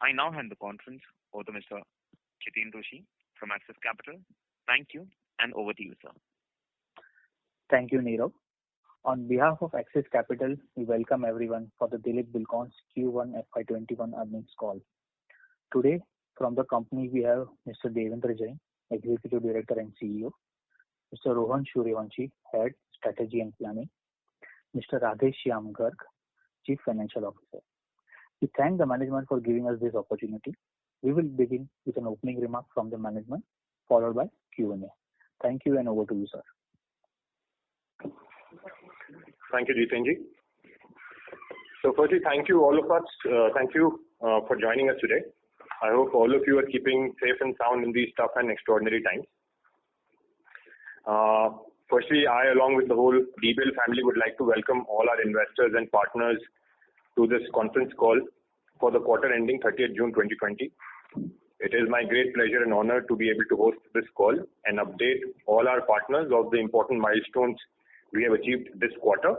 I now hand the conference over to Mr. Jiten Rushi from Axis Capital. Thank you, and over to you, sir. Thank you, Nirav. On behalf of Axis Capital, we welcome everyone for the Dilip Bilkon's Q1 FY21 earnings call. Today, from the company, we have Mr. Devendra Jain, Executive Director and CEO, Mr. Rohan Suryavanshi, Head, Strategy and Planning, Mr. Radhe Shyam Garg, Chief Financial Officer. We thank the management for giving us this opportunity. We will begin with an opening remark from the management, followed by Q&A. Thank you, and over to you, sir. Thank you, Jitenji. So firstly, thank you all of us. Thank you for joining us today. I hope all of you are keeping safe and sound in these tough and extraordinary times. Firstly, I, along with the whole DBIL family, would like to welcome all our investors and partners to this conference call for the quarter ending 30th June 2020. It is my great pleasure and honor to be able to host this call and update all our partners of the important milestones we have achieved this quarter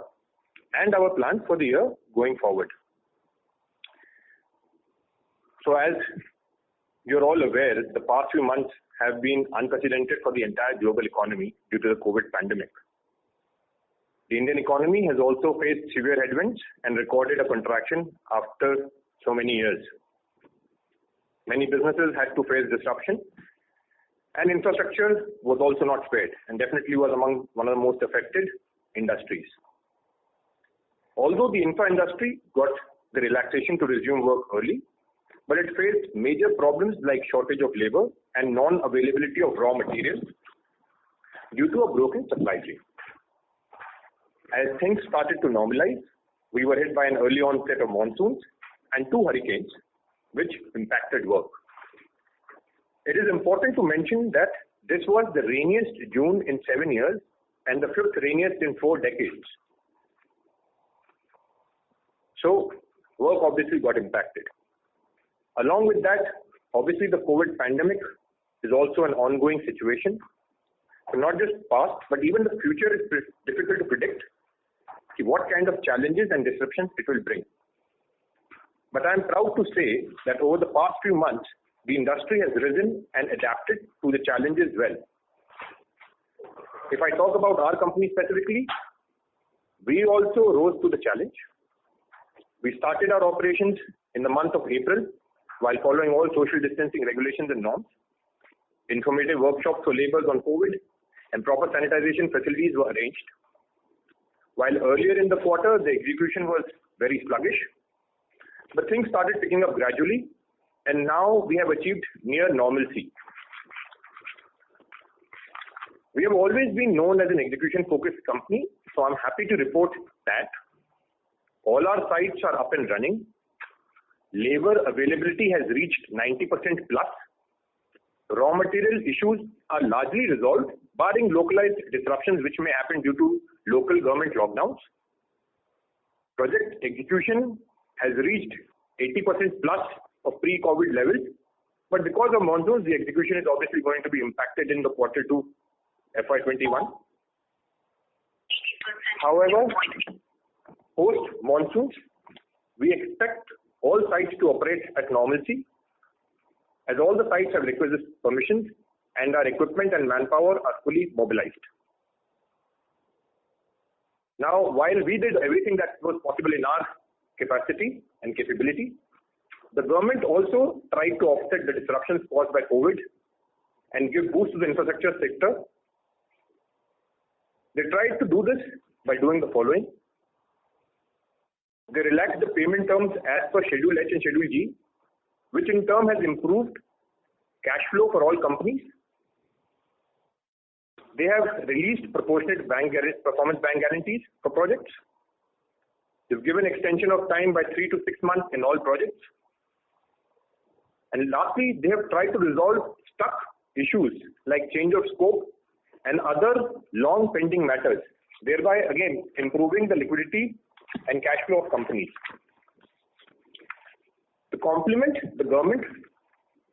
and our plans for the year going forward. So as you're all aware, the past few months have been unprecedented for the entire global economy due to the COVID pandemic. The Indian economy has also faced severe headwinds and recorded a contraction after so many years. Many businesses had to face disruption, and infrastructure was also not spared and definitely was among one of the most affected industries. Although the infra industry got the relaxation to resume work early, but it faced major problems like shortage of labor and non-availability of raw materials due to a broken supply chain. As things started to normalize, we were hit by an early onset of monsoons and 2 hurricanes, which impacted work. It is important to mention that this was the rainiest June in 7 years and the 5th rainiest in 4 decades. So, work obviously got impacted. Along with that, obviously the COVID pandemic is also an ongoing situation. So not just past, but even the future is difficult to predict what kind of challenges and disruptions it will bring. But I am proud to say that over the past few months, the industry has risen and adapted to the challenges well. If I talk about our company specifically, we also rose to the challenge. We started our operations in the month of April while following all social distancing regulations and norms. Informative workshops for laborers on COVID and proper sanitization facilities were arranged. While earlier in the quarter, the execution was very sluggish, but things started picking up gradually, and now we have achieved near normalcy. We have always been known as an execution-focused company, so I'm happy to report that all our sites are up and running. Labor availability has reached 90% plus. Raw material issues are largely resolved, barring localized disruptions which may happen due to local government lockdowns. Project execution has reached 80% plus of pre-COVID levels, but because of monsoons, the execution is obviously going to be impacted in the quarter 2 FY21. However, post-monsoons, we expect all sites to operate at normalcy, as all the sites have requisite permissions and our equipment and manpower are fully mobilized. Now, while we did everything that was possible in our capacity and capability, the government also tried to offset the disruptions caused by COVID and give boost to the infrastructure sector. They tried to do this by doing the following. They relaxed the payment terms as per Schedule H and Schedule G, which in turn has improved cash flow for all companies. They have released proportionate performance bank guarantees for projects. They've given extension of time by 3 to 6 months in all projects. And lastly, they have tried to resolve stuck issues like change of scope and other long pending matters, thereby again improving the liquidity and cash flow of companies. To complement the government,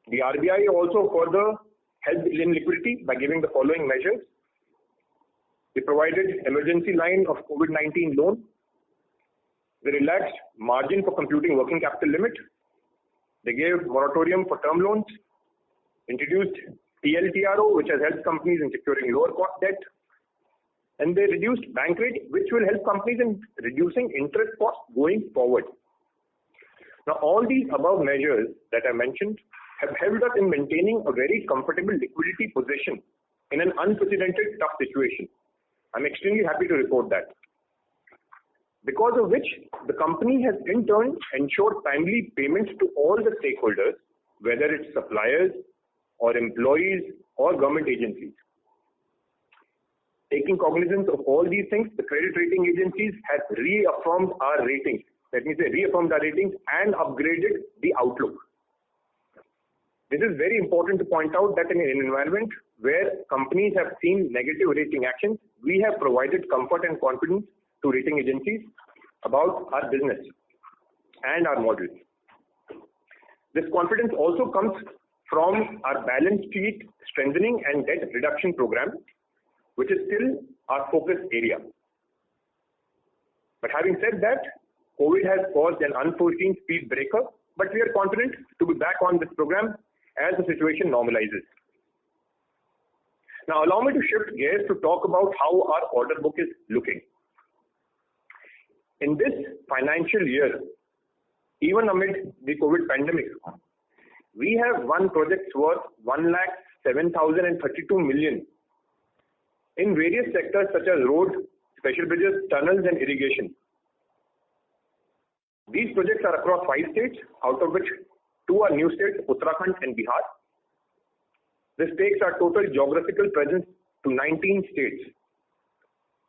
the RBI also further helped in liquidity by giving the following measures. They provided emergency line of COVID-19 loan. They relaxed margin for computing working capital limit. They gave moratorium for term loans, introduced TLTRO, which has helped companies in securing lower cost debt, and they reduced bank rate, which will help companies in reducing interest costs going forward. Now, all these above measures that I mentioned have helped us in maintaining a very comfortable liquidity position in an unprecedented tough situation. I'm extremely happy to report that. Because of which, the company has in turn ensured timely payments to all the stakeholders, whether it's suppliers or employees or government agencies. Taking cognizance of all these things, the credit rating agencies have reaffirmed our ratings. Let me say reaffirmed our ratings and upgraded the outlook. This is very important to point out that in an environment where companies have seen negative rating actions, we have provided comfort and confidence to rating agencies about our business and our model. This confidence also comes from our balance sheet strengthening and debt reduction program, which is still our focus area. But having said that, COVID has caused an unforeseen speed breaker, but we are confident to be back on this program as the situation normalizes. Now, allow me to shift gears to talk about how our order book is looking. In this financial year, even amid the COVID pandemic, we have won projects worth 1,07,032 million in various sectors such as roads, special bridges, tunnels, and irrigation. These projects are across 5 states, out of which 2 are new states, Uttarakhand and Bihar. This takes our total geographical presence to 19 states.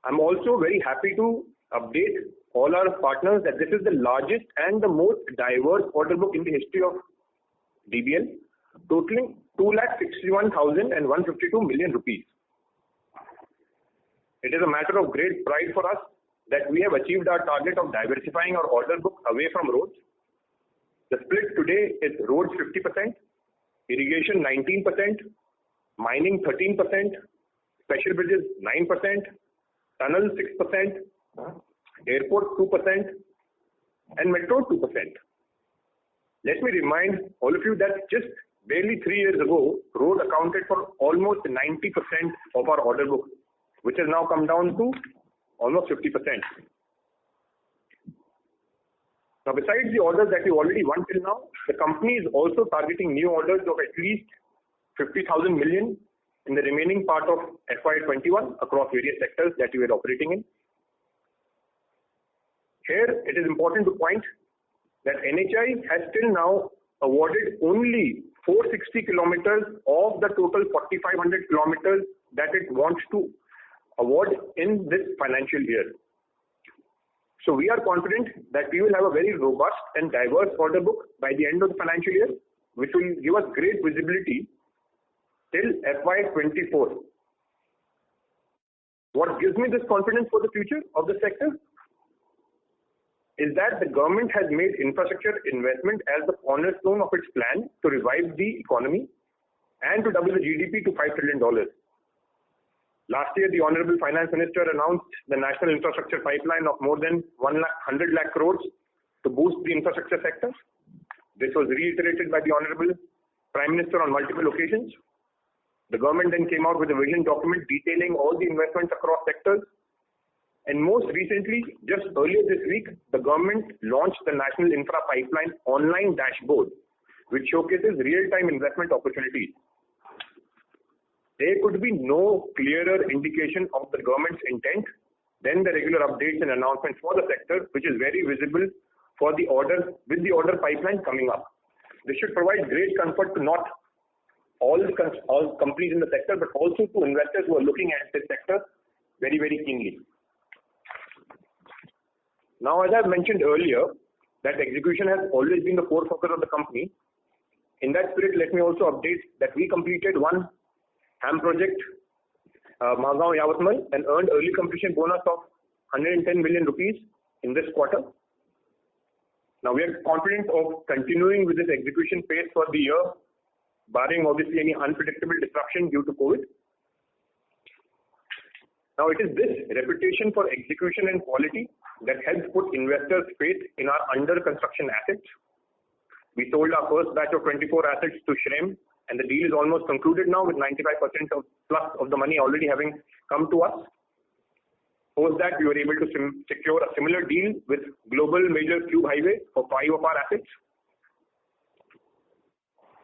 I'm also very happy to update all our partners that this is the largest and the most diverse order book in the history of DBL, totaling 2,61,152 million rupees. It is a matter of great pride for us that we have achieved our target of diversifying our order book away from roads. The split today is roads 50%, irrigation 19%, mining 13%, special bridges 9%, tunnels 6%, airport 2%, and metro 2%. Let me remind all of you that just barely 3 years ago, road accounted for almost 90% of our order book, which has now come down to almost 50%. Now, besides the orders that we already won till now, the company is also targeting new orders of at least 50,000 million in the remaining part of FY21 across various sectors that we are operating in. Here, it is important to point that NHAI has till now awarded only 460 kilometers of the total 4,500 kilometers that it wants to award in this financial year. So we are confident that we will have a very robust and diverse order book by the end of the financial year, which will give us great visibility till FY24. What gives me this confidence for the future of the sector is that the government has made infrastructure investment as the cornerstone of its plan to revive the economy and to double the GDP to $5 trillion. Last year, the Honorable Finance Minister announced the National Infrastructure Pipeline of more than 100 lakh crores to boost the infrastructure sector. This was reiterated by the Honorable Prime Minister on multiple occasions. The government then came out with a vision document detailing all the investments across sectors. And most recently, just earlier this week, the government launched the National Infra Pipeline online dashboard, which showcases real-time investment opportunities. There could be no clearer indication of the government's intent than the regular updates and announcements for the sector, which is very visible for the order, with the order pipeline coming up. This should provide great comfort to not all companies in the sector, but also to investors who are looking at this sector very, very keenly. Now, as I've mentioned earlier, that execution has always been the core focus of the company. In that spirit, let me also update that we completed one HAM project, Margao Yavatmal, and earned early completion bonus of 110 million rupees in this quarter. Now, we are confident of continuing with this execution pace for the year, barring obviously any unpredictable disruption due to COVID. Now, it is this reputation for execution and quality that helps put investors' faith in our under construction assets. We sold our first batch of 24 assets to Shrem, and the deal is almost concluded now with 95% plus of the money already having come to us. Post that, we were able to secure a similar deal with Global Major Cube Highway for 5 of our assets.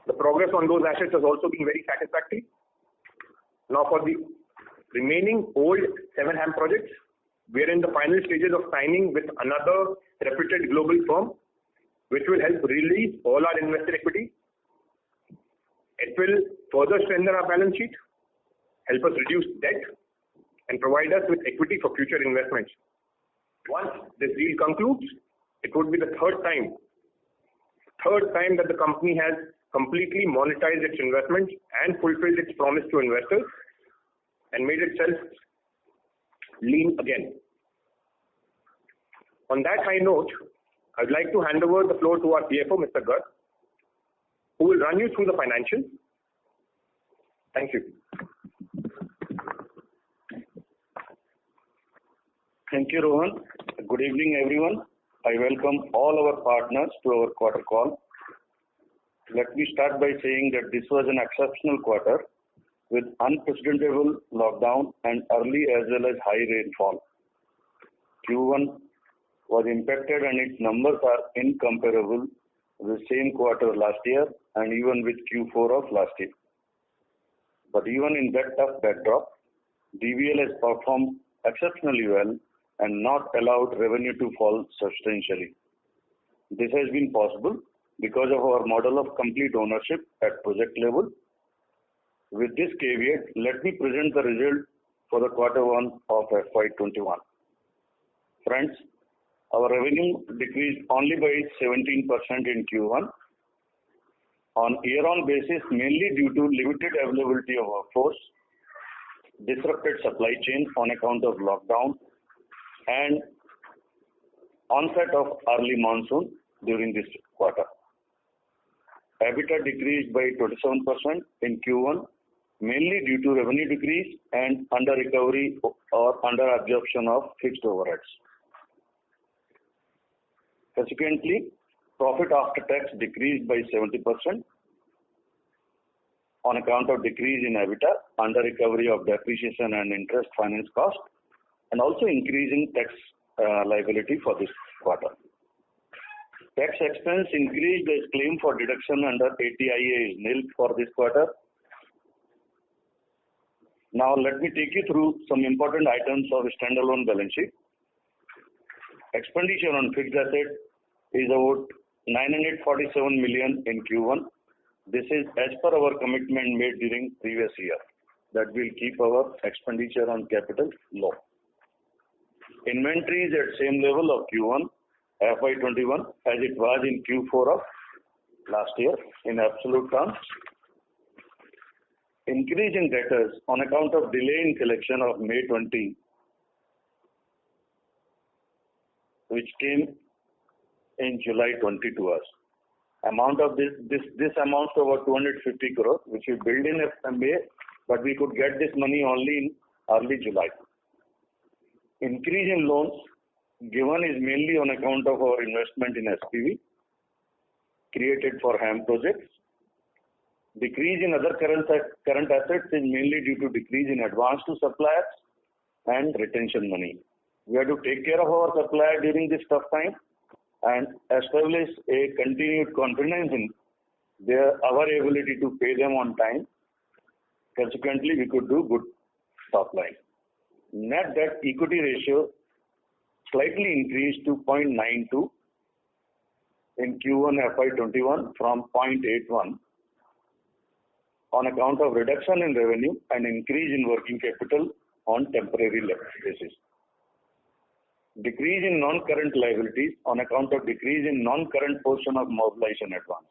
The progress on those assets has also been very satisfactory. Now for the remaining old 7 HAM projects, we are in the final stages of signing with another reputed global firm, which will help release all our invested equity. It will further strengthen our balance sheet, help us reduce debt, and provide us with equity for future investments. Once this deal concludes, it would be the third time that the company has completely monetized its investments and fulfilled its promise to investors and made itself lean again. On that high note, I'd like to hand over the floor to our CFO, Mr. Garg, who will run you through the financials. Thank you. Thank you, Rohan. Good evening, everyone. I welcome all our partners to our quarter call. Let me start by saying that this was an exceptional quarter with unprecedented lockdown and early as well as high rainfall. Q1 was impacted and its numbers are incomparable with the same quarter last year and even with Q4 of last year. But even in that tough backdrop, DVL has performed exceptionally well and not allowed revenue to fall substantially. This has been possible because of our model of complete ownership at project level. With this caveat, let me present the result for the Q1 of FY21. Friends, our revenue decreased only by 17% in Q1 on year-on basis, mainly due to limited availability of workforce, disrupted supply chain on account of lockdown, and onset of early monsoon during this quarter. EBITDA decreased by 27% in Q1, mainly due to revenue decrease and under recovery or under absorption of fixed overheads. Consequently, profit after tax decreased by 70% on account of decrease in EBITDA, under recovery of depreciation and interest finance cost, and also increasing tax liability for this quarter. Tax expense increased as claim for deduction under ATIA is nil for this quarter. Now let me take you through some important items of standalone balance sheet. Expenditure on fixed asset is about 947 million in Q1. This is as per our commitment made during previous year that will keep our expenditure on capital low. Inventory is at same level of Q1 FY21 as it was in Q4 of last year in absolute terms. Increase in debtors on account of delay in collection of May 20, which came in July 20 to us. Amount of this amounts to about 250 crore, which we billed in May, but we could get this money only in early July. Increase in loans given is mainly on account of our investment in SPV created for HAM projects. Decrease in other current assets is mainly due to decrease in advance to suppliers and retention money. We have to take care of our supplier during this tough time and establish a continued confidence in our ability to pay them on time. Consequently, we could do good top line. Net debt equity ratio slightly increased to 0.92 in Q1 FY21 from 0.81 on account of reduction in revenue and increase in working capital on temporary basis. Decrease in non-current liabilities on account of decrease in non-current portion of mobilization advance.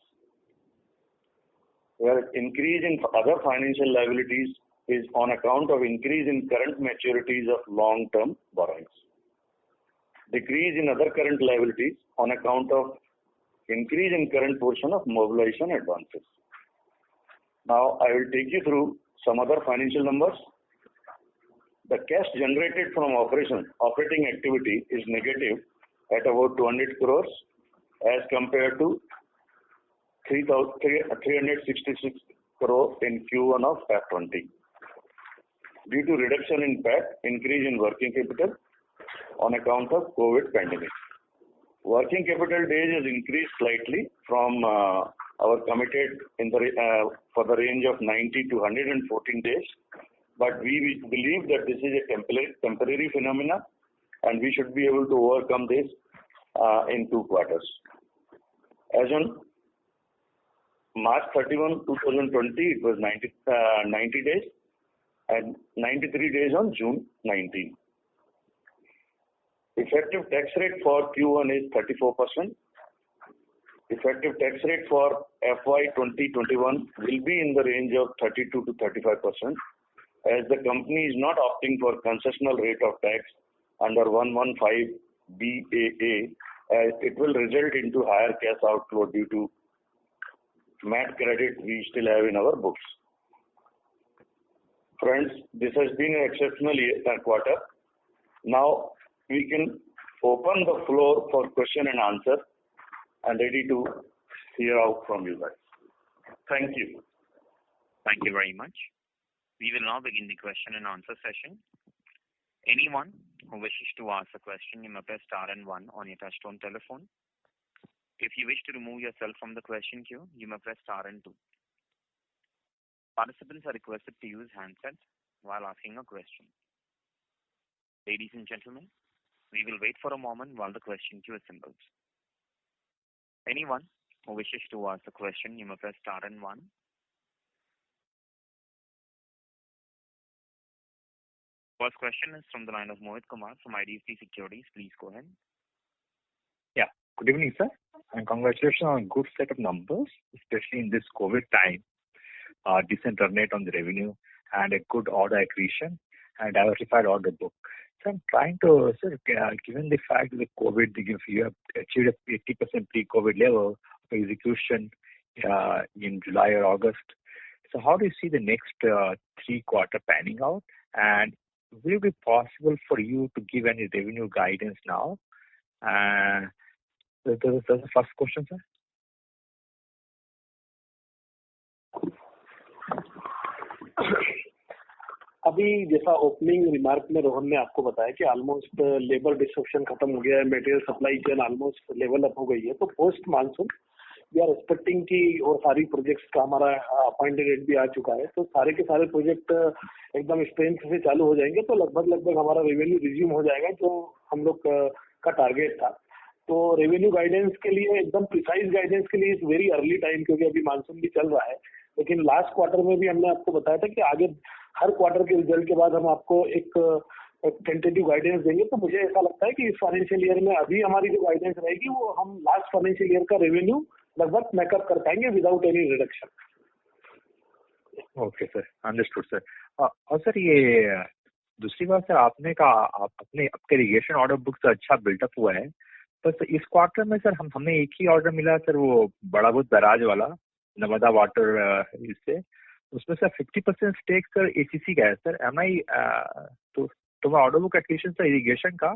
Whereas increase in other financial liabilities is on account of increase in current maturities of long-term borrowings. Decrease in other current liabilities on account of increase in current portion of mobilization advances. Now I will take you through some other financial numbers. The cash generated from operating activity is negative at about 200 crores as compared to 366 crore in Q1 of FY20. Due to reduction in PAT, increase in working capital on account of COVID pandemic. Working capital days has increased slightly from our committed for the range of 90 to 114 days, but we believe that this is a temporary phenomena, and we should be able to overcome this in 2 quarters. As on March 31, 2020, it was 90 days and 93 days on June 19. Effective tax rate for Q1 is 34%. Effective tax rate for FY 2021 will be in the range of 32 to 35%, as the company is not opting for concessional rate of tax under 115 BAA, as it will result into higher cash outflow due to MAT credit we still have in our books. Friends, this has been an exceptional quarter. Now we can open the floor for question and answer, and ready to hear out from you guys. Thank you. Thank you very much. We will now begin the question and answer session. Anyone who wishes to ask a question, you may press star and 1 on your touchtone telephone. If you wish to remove yourself from the question queue, you may press star and 2. Participants are requested to use handsets while asking a question. Ladies and gentlemen, we will wait for a moment while the question queue assembles. Anyone who wishes to ask a question, you may press star and 1. First question is from the line of Mohit Kumar from IDFC Securities. Please go ahead. Yeah. Good evening, sir, and congratulations on a good set of numbers, especially in this COVID time. Decent run rate on the revenue and a good order accretion and diversified order book. So I'm trying to, sir, given the fact that the COVID, you have achieved a 80% pre-COVID level of execution in July or August. So how do you see the next 3 quarter panning out? And will it be possible for you to give any revenue guidance now? That's the first question, sir. अभी जैसा opening remark में रोहन ने आपको बताया कि almost labour disruption खत्म हो गया है, material supply chain almost level up हो गई है, तो post monsoon we are expecting कि और सारी प्रोजेक्ट्स का हमारा अपॉइंटेड डेट भी आ चुका है, तो सारे के सारे प्रोजेक्ट एकदम स्ट्रेंथ से चालू हो जाएंगे, तो लगभग हमारा रेवेन्यू रिज्यूम हो जाएगा जो हम लोग का टारगेट था. तो रेवेन्यू गाइडेंस के लिए एकदम प्रिसाइज गाइडेंस के लिए इज वेरी अर्ली टाइम, क्योंकि अभी मानसून भी चल रहा है. लेकिन लास्ट क्वार्टर में भी हमने आपको बताया था कि आगे हर क्वार्टर के रिजल्ट के बाद हम आपको एक टेंटेटिव गाइडेंस देंगे. तो मुझे ऐसा लगता है कि इस फाइनेंशियल ईयर में अभी हमारी जो गाइडेंस रहेगी वो हम लास्ट फाइनेंशियल ईयर का रेवेन्यू लगभग मेकअप कर पाएंगे without any reduction. Okay sir, understood sir. और सर ये दूसरी बात सर, आपने कहा आपके इरिगेशन ऑर्डर बुक से अच्छा बिल्डअप हुआ है, बस इस क्वार्टर में सर हमें एक ही ऑर्डर मिला सर, वो बड़ा बहुत बैराज वाला नर्मदा वाटर इससे, उसमें सर 50% स्टेक सर एसीसी का है सर. एम आई तो order book acquisition sir irrigation का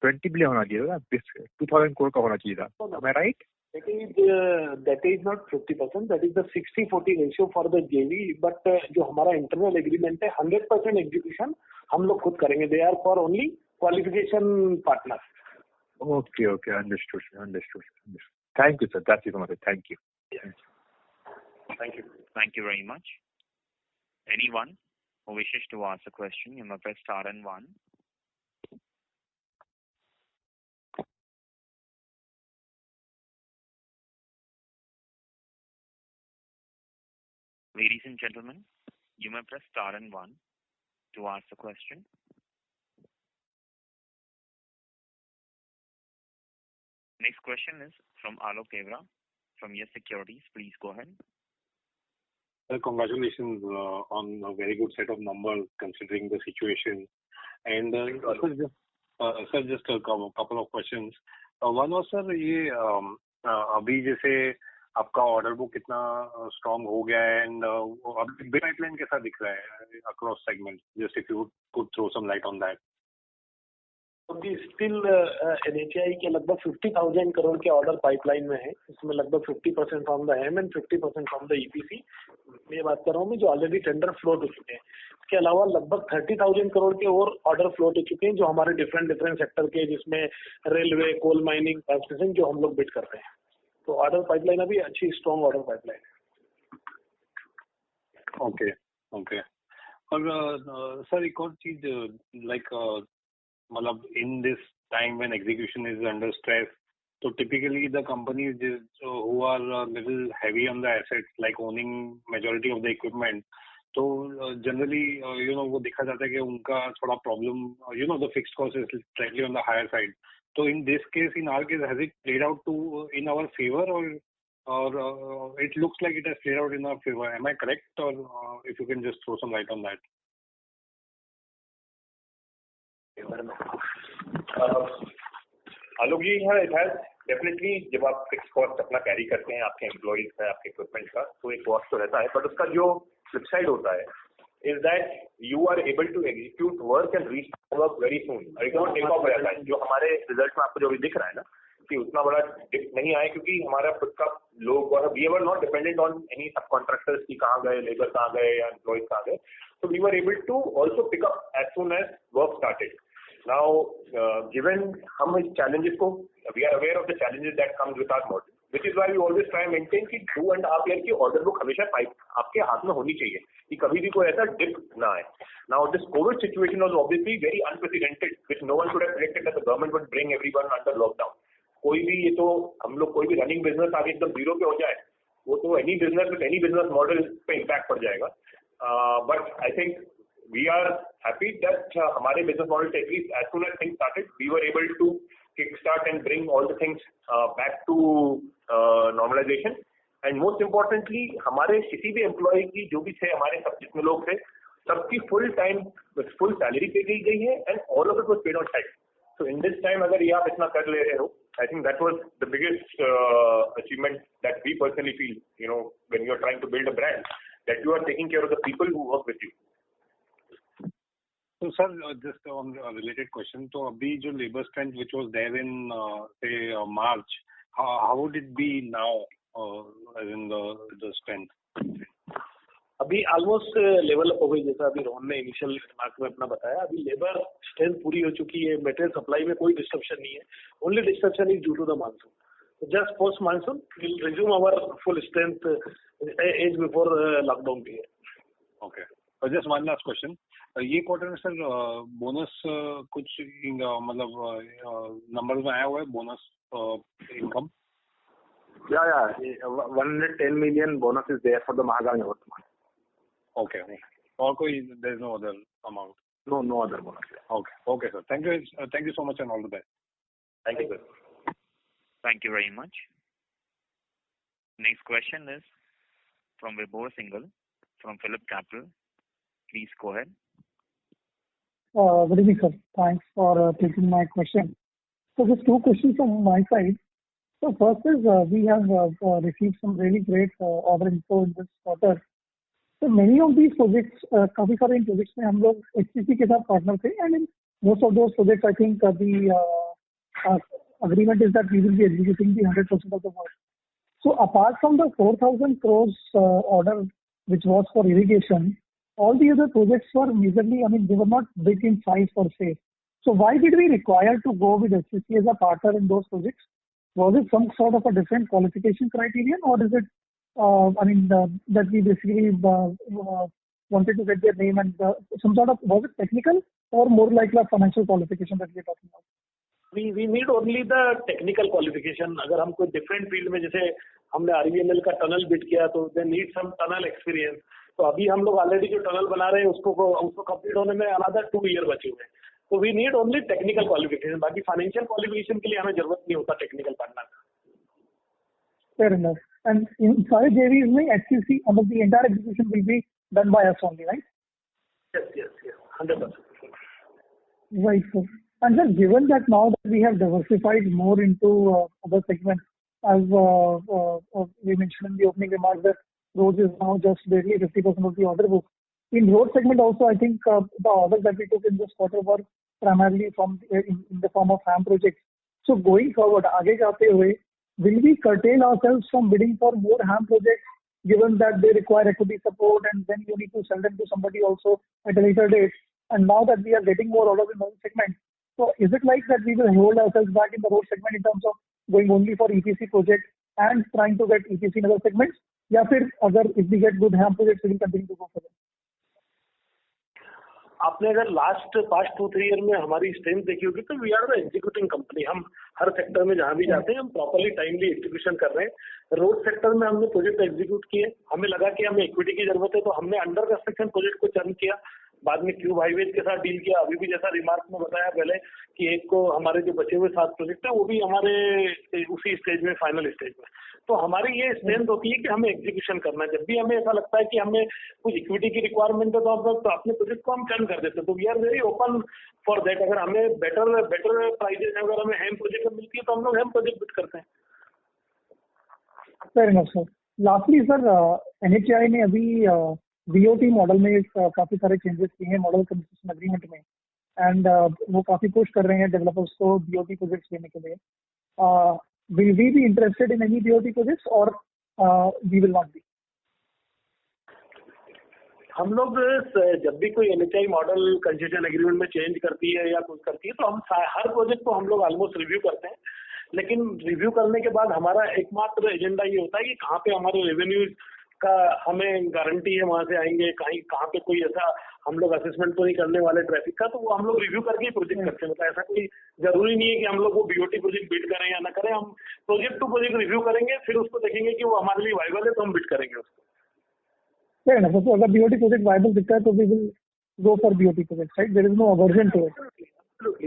20 बिलियन होना चाहिए था, 2000 करोड़ का होना चाहिए था. Am I right? That is not 50%, that is the 60-40 ratio for the JV, but जो हमारा इंटरनल एग्रीमेंट है 100% एग्जीक्यूशन हम लोग खुद करेंगे. They are for only qualification partner. Okay, understood. Thank you, sir. That's it from my side. Thank you. Thank you. Thank you very much. Anyone who wishes to ask a question, you may press star and 1. Ladies and gentlemen, you may press star and 1 to ask a question. Next question is from Alok Devra from Yes Securities. Please go ahead. Congratulations on a very good set of numbers considering the situation. And sir, just a couple of questions. One was sir, ये अभी जैसे आपका order book कितना strong हो गया है, and अभी bid pipeline कैसा दिख रहा है across segment, just if you could throw some light on that. अभी स्टिल NHAI के लगभग 50,000 करोड़ के ऑर्डर पाइपलाइन में है, इसमें लगभग 50% from the AM and 50% from the EPC। मैं बात कर रहा हूँ जो ऑलरेडी टेंडर फ्लोट हो चुके हैं। इसके अलावा लगभग 30,000 करोड़ के और ऑर्डर फ्लोट हो चुके हैं जो हमारे डिफरेंट सेक्टर के, जिसमें रेलवे, कोल माइनिंग, ट्रांसमिशन, जो हम लोग बिड कर रहे हैं। तो ऑर्डर पाइपलाइन अभी अच्छी स्ट्रॉन्ग ऑर्डर पाइपलाइन है। Okay okay. और सर एक और चीज, लाइक मतलब in this time when execution is under stress, so typically the companies who are a little heavy on the assets, like owning majority of the equipment, तो generally वो देखा जाता है कि उनका थोड़ा problem, the fixed cost is slightly on the higher side. So in this case, in our case, has it played out in our favor, or it looks like it has played out in our favor? Am I correct, or if you can just throw some light on that? आलोक जी, हाँ, it has definitely. जब आप fix cost अपना carry करते हैं, आपके employees का, आपके equipment का, तो एक कॉस्ट तो रहता है, बट उसका जो फ्लिप साइड होता है is that you are able to execute work and reach work very soon. Take off हो जाता है। जो हमारे रिजल्ट में आपको जो भी दिख रहा है ना कि उतना बड़ा डिप नहीं आया, क्योंकि हमारा खुद का लोग, we were not dependent on any sub contractors की कहाँ गए, लेबर कहाँ गए या एम्प्लॉइज कहाँ गए। So we were able to also pick up as soon as work started. Now, given हम इस challenges को, we are aware of the challenges that comes with our model, which is why we always try and maintain कि 2.5 year की order book हमेशा आपके हाथ में होनी चाहिए कि कभी भी कोई ऐसा dip ना आए. Now, this COVID situation was obviously very unprecedented, which no one could have predicted that the government would bring everyone under lockdown. कोई भी, ये तो हम लोग कोई भी रनिंग बिजनेस आगे एकदम जीरो पे हो जाए, वो तो any business with any business model पे इम्पैक्ट पड़ जाएगा. But I think we are happy that हमारे business model at least as soon as things started, we were able to kickstart and bring all the things back to normalization. And most importantly, हमारे किसी भी employee की जो भी थे, हमारे सब जितने लोग थे, सबकी full salary पे गई है, and all of it was paid on time. So in this time, अगर ये आप इतना कर ले रहे हो, I think that was the biggest achievement that we personally feel, when you are trying to build a brand, that you are taking care of the people who work with you. So sir, just on a related question, so अभी जो labor strength which was there in say March, how would it be now, as in the strength? अभी almost level up हो गई, जैसा अभी रोहन ने initial remark में अपना बताया. अभी लेबर स्ट्रेंथ पूरी हो चुकी है, मटेरियल सप्लाई में कोई डिस्ट्रप्शन नहीं है. Only disruption is due to the monsoon. Just post monsoon, we'll resume our full strength as before lockdown period. Okay. Just one last question. ये क्वार्टर में सर बोनस कुछ मतलब नंबर में आया हुआ है, bonus income? Yeah. 110 million bonus is there for the Mahagaon Yavatmal. Okay. और कोई, there is no other amount? No other bonus. Okay sir. Thank you so much and all the best. Thank you, sir. Thank you very much. Next question is from Vibhor Singhal from Phillip Capital. Please go ahead. Good evening, sir. Thanks for taking my question. So just two questions from my side. So first is we have received some really great order inflow in this quarter. So many of these projects, काफी सारे इन projects में हम लोग HCC के साथ partner थे, and in most of those projects I think the agreement is that we will be executing the 100% of the work. So apart from the 4,000 crores order which was for irrigation, all the other projects were majorly, they were not big in size per se. So why did we require to go with HCC as a partner in those projects? Was it some sort of a different qualification criterion, or is it, that we basically wanted to get their name and some sort of, was it technical or more like a financial qualification that we are talking about? We need only the technical qualification. अगर हम कोई different field में, जैसे हमने RVNL का tunnel bid किया, तो they need some tunnel experience. तो अभी हम लोग ऑलरेडी जो टनल बना रहे हैं उसको कंप्लीट होने में another 2 year बचे हुए हैं. तो we need only technical qualification. बाकी financial qualification के लिए हमें जरूरत नहीं होता technical partner का. Fair enough. And in सारे JVs में HCC, the entire execution will be done by us only, right? Yes, 100%. Right, sir. And then given that now that we have diversified more into other segments, as we mentioned in the opening remarks that roads is now just barely 50% of the order book. In road segment also, I think the orders that we took in this quarter were primarily from in the form of HAM projects. So going forward, आगे जाते हुए, will we curtail ourselves from bidding for more HAM projects, given that they require equity support and then you need to sell them to somebody also at a later date? And now that we are getting more orders in one segment, so is it like that we will hold ourselves back in the road segment in terms of going only for EPC projects and trying to get EPC in other segments? या फिर अगर if we get good HAM projects, we will continue to go for them? आपने अगर last past 2-3 year में हमारी strength देखी होगी तो we are the executing company. हम हर सेक्टर में जहां भी जाते हैं हम प्रॉपरली टाइमली एग्जीक्यूशन कर रहे हैं. रोड सेक्टर में हमने प्रोजेक्ट एग्जीक्यूट किए, हमें लगा कि हमें इक्विटी की जरूरत है तो हमने अंडर कंस्ट्रक्शन प्रोजेक्ट को चर्न किया, बाद में क्यूब हाईवेज के साथ डील किया. अभी भी जैसा रिमार्क में बताया पहले कि एक को हमारे जो बचे हुए 7 प्रोजेक्ट है वो भी हमारे उसी स्टेज में, फाइनल स्टेज में. तो हमारी ये स्ट्रेंथ होती है कि हमें एग्जीक्यूशन करना है. जब भी हमें ऐसा लगता है कि हमें कुछ इक्विटी की रिक्वायरमेंट है तो हम तो अपने प्रोजेक्ट को हम टर्न कर देते हैं. तो we are very open for that. अगर हमें बेटर प्राइजेस अगर हमें हेम प्रोजेक्ट मिलती है तो हम लोग हेम प्रोजेक्ट बिड करते हैं. Fair enough, sir. Lastly, sir, NHAI ने अभी BOT मॉडल में काफी सारे चेंजेस किए हैं मॉडल कंसेशन एग्रीमेंट में, एंड वो काफी पुश कर रहे हैं डेवलपर्स को BOT प्रोजेक्ट्स लेने के लिए. Will we be interested in any BOT projects or we will not be? हम लोग जब भी कोई NHAI मॉडल कंसेशन एग्रीमेंट में चेंज करती है या कुछ करती है तो हम हर प्रोजेक्ट को हम लोग ऑलमोस्ट रिव्यू करते हैं. लेकिन रिव्यू करने के बाद हमारा एकमात्र एजेंडा ये होता है कि कहाँ पे हमारे रेवेन्यूज का हमें गारंटी है वहां से आएंगे, कहाँ पे कोई ऐसा हम लोग असेसमेंट तो नहीं करने वाले ट्रैफिक का, तो वो हम लोग रिव्यू करके ही प्रोजेक्ट करते हैं. मतलब ऐसा कोई जरूरी नहीं है कि हम लोग वो BOT प्रोजेक्ट बिड करें या ना करें. हम प्रोजेक्ट टू प्रोजेक्ट रिव्यू करेंगे, फिर उसको देखेंगे कि वो हमारे लिए वाइबल है तो हम बिड करेंगे उसको. Fair enough. So अगर BOT project viable दिखता है तो we will go for BOT project, right? There is no aversion to it.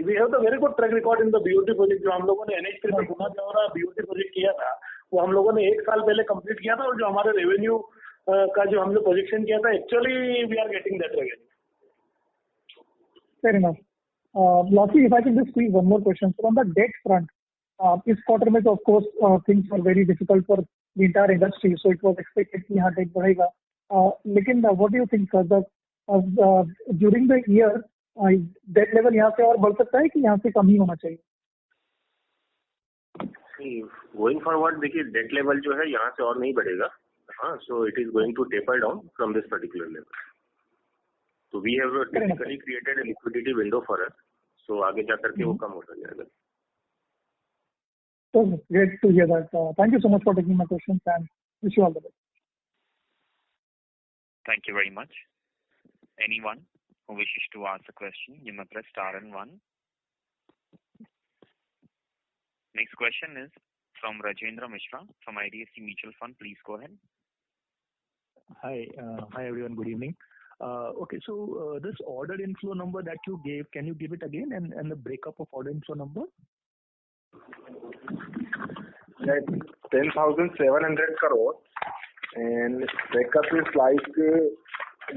We have the very good track record in the BOT project. जो हम लोगों ने NH3 में गुना Chaura BOT project किया था वो हम लोगों ने 1 साल पहले कंप्लीट किया था, और जो हमारे रेवेन्यू का जो हमने प्रोजेक्शन किया था actually we are getting that revenue. Fair enough. Lastly, if I can just squeeze one more question. So on the debt front, इस quarter में तो of course things were very difficult for the entire industry, so it was expected कि यहाँ debt बढ़ेगा. लेकिन what do you think, sir? During the year, debt level यहाँ से और बढ़ सकता है कि यहाँ से कम ही होना चाहिए? Going forward, देखिए डेट लेवल जो है यहाँ से और नहीं बढ़ेगा. हाँ, so it is going to taper down from this particular level. So we have technically created a liquidity window for us. So आगे जाकर के वो कम होता जाएगा. So great to hear that. Thank you so much for taking my questions and wish you all the best. Thank you very much. Anyone who wishes to ask a question, you may press star and 1. Next question is from Rajendra Mishra from IDFC Mutual Fund. Please go ahead. Hi everyone. Good evening. Okay, so this order inflow number that you gave, can you give it again and the breakup of order inflow number? 10,700 crore, and breakup is like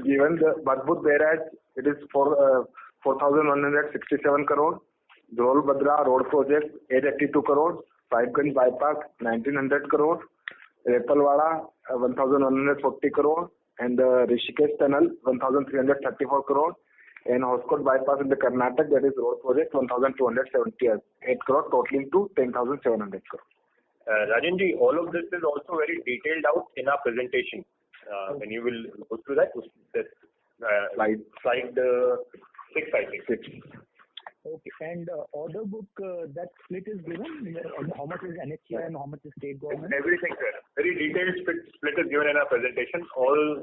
given the Badbut Barrage, it is for 4,167 crore. Dhol Badra Road Project 882 crore. Sahibganj Bypass 1,900 crore. Repalwada 1,140 crore, and Rishikesh Tunnel 1,334 crore, and Hoskote Bypass in the Karnataka, that is road project 1,278 crore, totaling to 10,700 crore. Rajanji, all of this is also very detailed out in our presentation. When you will go through that, slide 6, I think. Okay, and order book, that split is given? How much is NHAI and how much is state government? Everything, sir. Very detailed split is given in our presentation. All,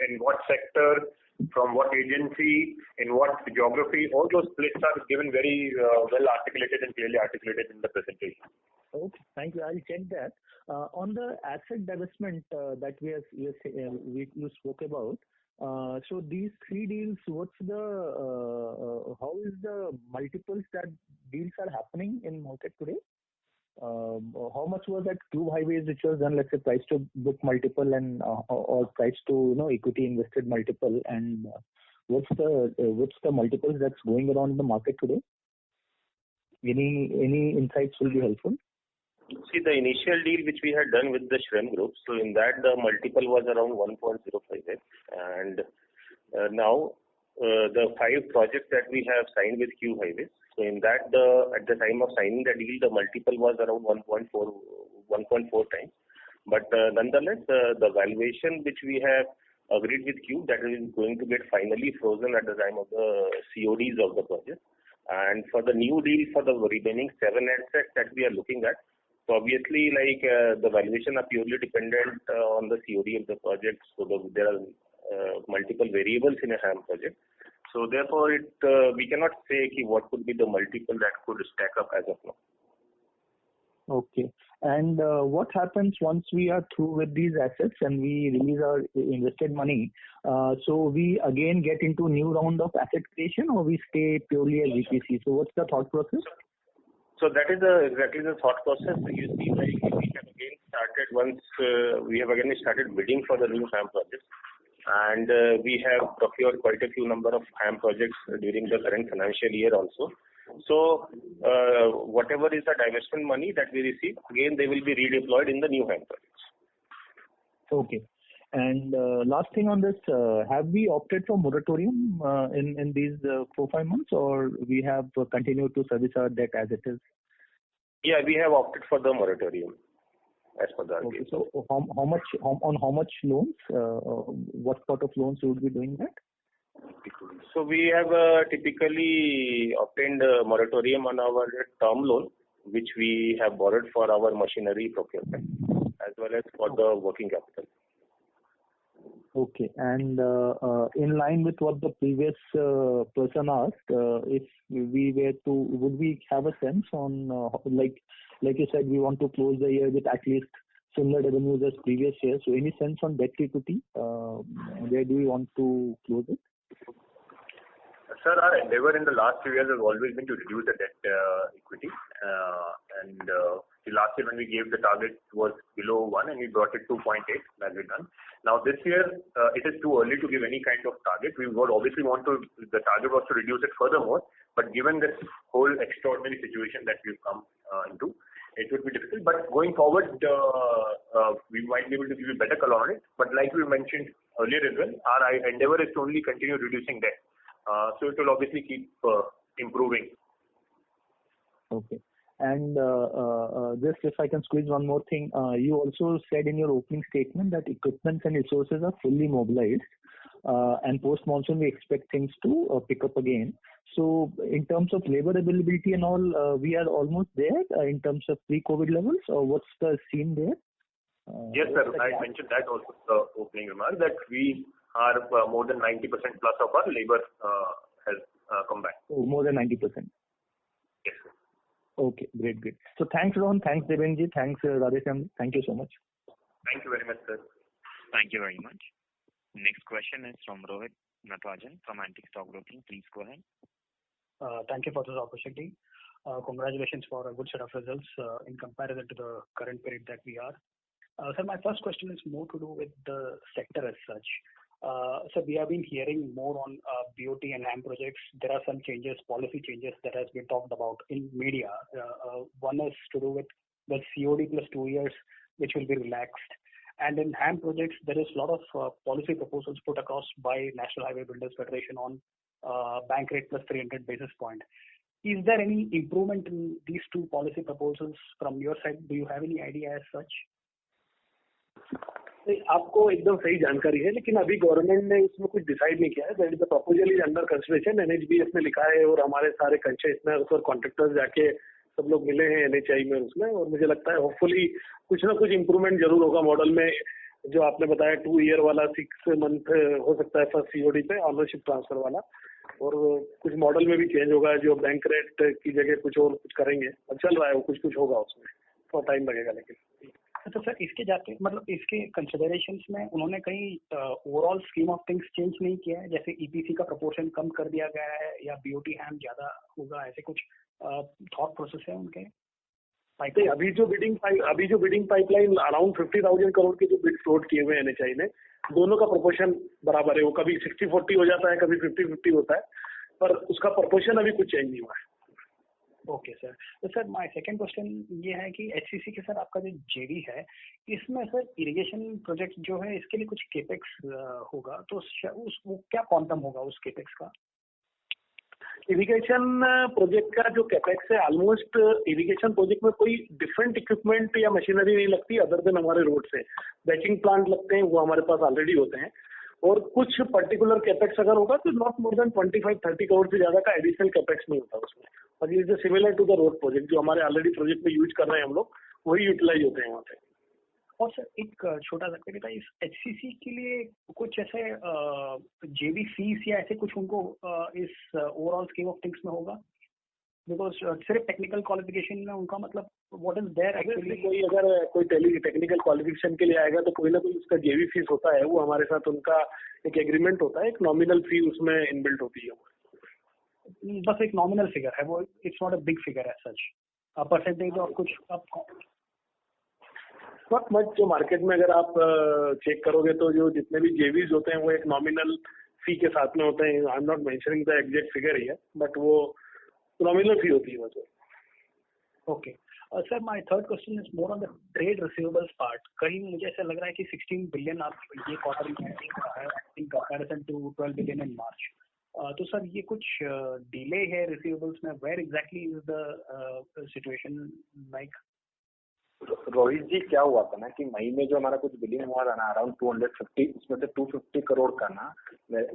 in what sector, from what agency, in what geography, all those splits are given very well articulated and clearly articulated in the presentation. Okay, thank you. I'll check that. On the asset divestment that you spoke about, so these 3 deals, what's the how is the multiples that deals are happening in market today? How much was that Cube Highways which was done, let's say price to book multiple and or price to equity invested multiple, and what's the multiples that's going around in the market today? Any insights will be helpful. See, the initial deal which we had done with the Shrem Group, so in that the multiple was around 1.05x, and now the 5 projects that we have signed with Q Highways. So in that, at the time of signing the deal, the multiple was around 1.4 times. But nonetheless, the valuation which we have agreed with Q, that is going to get finally frozen at the time of the CODs of the project. And for the new deal for the remaining 7 assets that we are looking at, so obviously, the valuation are purely dependent on the COD of the project. So there are multiple variables in a HAM project. So therefore, we cannot say what could be the multiple that could stack up as of now. Okay. And what happens once we are through with these assets and we release our invested money? So we again get into a new round of asset creation, or we stay purely as EPC? So what's the thought process? So that is exactly the thought process. You see, we have again started bidding for the new HAM projects, and we have procured quite a few number of HAM projects during the current financial year also. So whatever is the divestment money that we receive, again they will be redeployed in the new HAM projects. Okay. And last thing on this, have we opted for moratorium in these 4-5 months, or we have continued to service our debt as it is? Yeah, we have opted for the moratorium as per the RBI. Okay. So how much loans? What sort of loans you would be doing that? So we have typically obtained a moratorium on our term loan, which we have borrowed for our machinery procurement as well as for the working capital. Okay. And in line with what the previous person asked, if we were to, would we have a sense on, like you said, we want to close the year with at least similar revenues as previous year. So any sense on debt equity? Where do we want to close it? Sir, our endeavor in the last few years has always been to reduce the debt equity. The last year when we gave the target was below 1 and we brought it to 0.8 as we've done. Now this year, it is too early to give any kind of target. We would obviously the target was to reduce it furthermore, but given this whole extraordinary situation that we've come into, it would be difficult. But going forward, we might be able to give you better color on it. But like we mentioned earlier as well, our endeavor is to only continue reducing debt. So it will obviously keep improving. Okay. And just if I can squeeze one more thing, you also said in your opening statement that equipment and resources are fully mobilized, and post-monsoon we expect things to pick up again. So in terms of labor availability and all, we are almost there in terms of pre-COVID levels, or what's the scene there? Yes, sir. I mentioned that also in the opening remark, that we are more than 90% plus of our labor has come back. Oh, more than 90%. Yes, sir. Okay, great. So thanks, Rohan. Thanks, Devenji. Thanks, Radhesham. Thank you so much. Thank you very much, sir. Thank you very much. Next question is from Rohit Natarajan from Antique Stock Broking. Please go ahead. Thank you for this opportunity. Congratulations for a good set of results in comparison to the current period that we are. So my first question is more to do with the sector as such. So we have been hearing more on BOT and HAM projects. There are some changes, policy changes that has been talked about in media. One is to do with the COD plus 2 years, which will be relaxed. And in HAM projects, there is a lot of policy proposals put across by National Highway Builders Federation on bank rate plus 300 basis point. Is there any improvement in these two policy proposals from your side? Do you have any idea as such? आपको एकदम सही जानकारी है, लेकिन अभी government ने इसमें कुछ डिसाइड नहीं किया है. That is the proposal is under consideration. NHBS में लिखा है और हमारे सारे कंसेशनर्स और कॉन्ट्रैक्टर्स जाके सब लोग मिले हैं एनएचआई में उसमें, और मुझे लगता है होपफुली कुछ ना कुछ इम्प्रूवमेंट जरूर होगा मॉडल में. जो आपने बताया 2 ईयर वाला 6 मंथ हो सकता है फर्स्ट सीओडी पे ऑनरशिप ट्रांसफर वाला, और कुछ मॉडल में भी चेंज होगा. जो बैंक रेट की जगह कुछ और कुछ करेंगे. अब चल रहा है वो, कुछ होगा उसमें, थोड़ा टाइम लगेगा. लेकिन तो सर इसके जाके मतलब इसके कंसिडरेशंस में उन्होंने कहीं overall scheme of things change नहीं किया है? जैसे ईपीसी का प्रोपोर्शन कम कर दिया गया है या बीओटी हैम ज्यादा होगा, ऐसे कुछ थॉट प्रोसेस है उनके? अभी जो बिडिंग पाइपलाइन अराउंड 50,000 करोड़ के जो बिड फ्लोट किए हुए एनएचआई ने, दोनों का प्रोपोर्शन बराबर है. वो कभी 60-40 हो जाता है, कभी 50-50 होता है, पर उसका प्रोपोर्शन अभी कुछ चेंज नहीं हुआ है. Okay sir. तो सर माय सेकंड क्वेश्चन ये है कि एचसीसी के सर आपका जो जेवी है इसमें सर इरिगेशन प्रोजेक्ट जो है इसके लिए कुछ केपेक्स होगा तो वो क्या क्वांटम होगा उस केपेक्स का? इरिगेशन प्रोजेक्ट का जो कैपेक्स है ऑलमोस्ट इरिगेशन प्रोजेक्ट में कोई डिफरेंट इक्विपमेंट या मशीनरी नहीं लगती अदर देन हमारे रोड से बैचिंग प्लांट लगते हैं वो हमारे पास ऑलरेडी होते हैं और कुछ पर्टिकुलर कैपेक्स अगर होगा तो नॉट मोर देन 25-30 करोड़ से ज्यादा का एडिशनल कैपेक्स नहीं होता उसमें और is similar to the road project जो हमारे ऑलरेडी प्रोजेक्ट में यूज कर रहे हैं हम लोग वही यूटिलाइज होते हैं वहाँ पे। और सर एक छोटा सा क्वेश्चन इस एचसीसी के लिए कुछ ऐसे जेवी फीस या ऐसे कुछ उनको इस ओवरऑल स्कीम ऑफ थिंग्स में होगा बिकॉज सिर्फ टेक्निकल क्वालिफिकेशन में उनका मतलब व्हाट इज देयर एक्चुअली कोई अगर कोई टेक्निकल क्वालिफिकेशन के लिए आएगा तो कोई ना कोई उसका जेवी फीस होता है वो हमारे साथ उनका एक एग्रीमेंट होता है एक नॉमिनल फी उसमें इनबिल्ट होती है बस एक नॉमिनल फिगर है वो it's not a big figure as such percentage और कुछ नॉट मच जो मार्केट में अगर आप चेक करोगे तो जो जितने भी जेवीज होते हैं वो एक नॉमिनल फी के साथ में होते हैं I am not mentioning the exact figure here but वो नॉमिनल फी होती है वो। Okay sir my third question is more on the trade receivables part कहीं मुझे ऐसा लग रहा है कि 16 बिलियन आप ये क्वार्टर में है in comparison to 12 billion in March तो सर ये कुछ डिले है रिसीवेबल्स में where exactly is the situation like? Rohit ji क्या हुआ था ना कि मई में जो हमारा कुछ बिलिंग हुआ था ना अराउंड 250 उसमें से 250 करोड़ का ना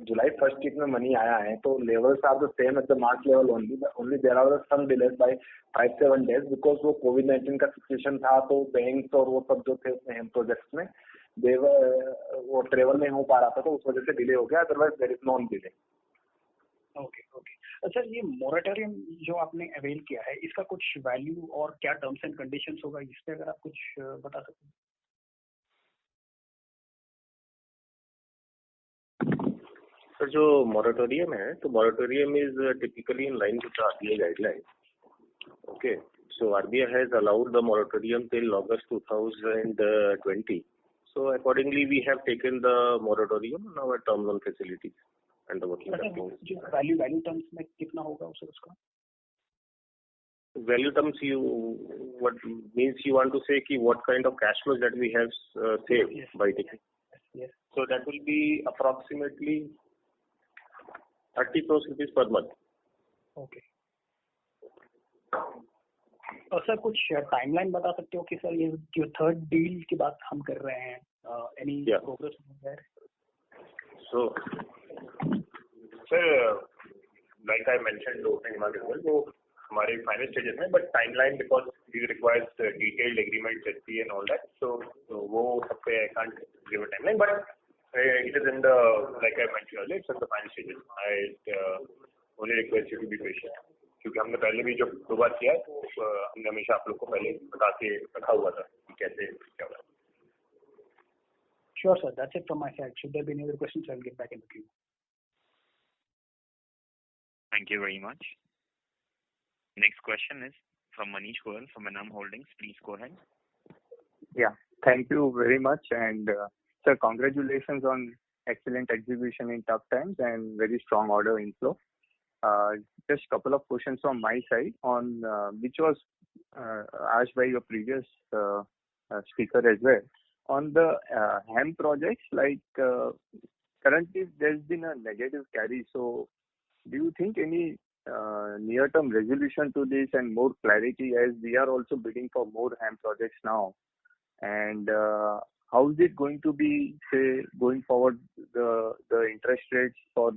जुलाई फर्स्ट वीक में मनी आया है तो levels are the same at the March level only there are some delays by 5-7 days because वो कोविड-19 का सिचुएशन था तो बैंक्स और वो सब जो थे उसमें हेम प्रोजेक्ट्स में वो ट्रेवल नहीं हो पा रहा था तो उस वजह से डिले हो गया otherwise there is non delay. Okay sir ये मोरेटोरियम जो आपने अवेल किया है इसका कुछ वैल्यू और क्या टर्म्स एंड कंडीशंस होगा इस पे अगर आप कुछ बता सकते हैं। सर जो मोरेटोरियम है तो moratorium is typically in line with RBI guideline. Okay so RBI has allowed the moratorium till August 2020 so accordingly we have taken the moratorium on our term loan facilities and the working capital. जो value terms में कितना होगा उसका? Value terms what means you want to say कि what kind of cash flows that we have saved by taking. Yes. So that will be approximately 30 crores rupees per month. Okay. और sir कुछ timeline बता सकते हो कि sir ये जो third deal की बात हम कर रहे हैं any progress there? So sir like I mentioned to Hemant as well वो हमारे फाइनल स्टेजेस में but timeline because it requires detailed agreement SP and all that so वो सब पे I can't give a timeline but it is in the like I mentioned earlier it's in the final stages. I only request you to be patient क्योंकि हमने पहले भी जब 2 बार किया तो हमने हमेशा आप लोग को पहले बता के रखा हुआ था कि कैसे क्या होगा। Sure sir, that's it from my side. Should there be any other questions, I'll get back in the queue. Thank you very much. Next question is from Manish Goyal from Enam Holdings. Please go ahead. Yeah, thank you very much and sir, congratulations on excellent execution in tough times and very strong order inflow. Just couple of questions from my side on which was asked by your previous speaker as well. On the HAM projects, like currently there's been a negative carry. So do you think any near-term resolution to this and more clarity as we are also bidding for more HAM projects now? And how is it going to be, say, going forward, the interest rates for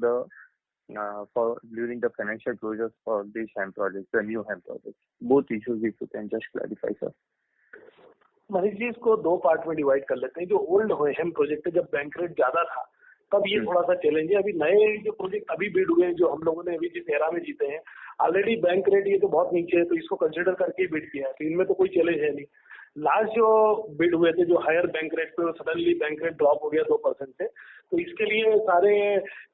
during the financial closures for these HAM projects, the new HAM projects? Both issues if you can just clarify, sir. Manish ji इसको 2 part में divide कर लेते हैं। जो old हेम project है जब bank rate ज्यादा था तब ये थोड़ा सा चैलेंज है। अभी नए जो प्रोजेक्ट अभी बिड हुए हैं जो हम लोगों ने अभी जिस एरा में जीते हैं ऑलरेडी बैंक रेट ये तो बहुत नीचे है तो इसको कंसिडर करके ही बिड किया है तो इनमें तो कोई चैलेंज है नहीं। लास्ट जो बिड हुए थे जो हायर बैंक रेट पे सडनली बैंक रेट ड्रॉप हो गया 2% से तो इसके लिए सारे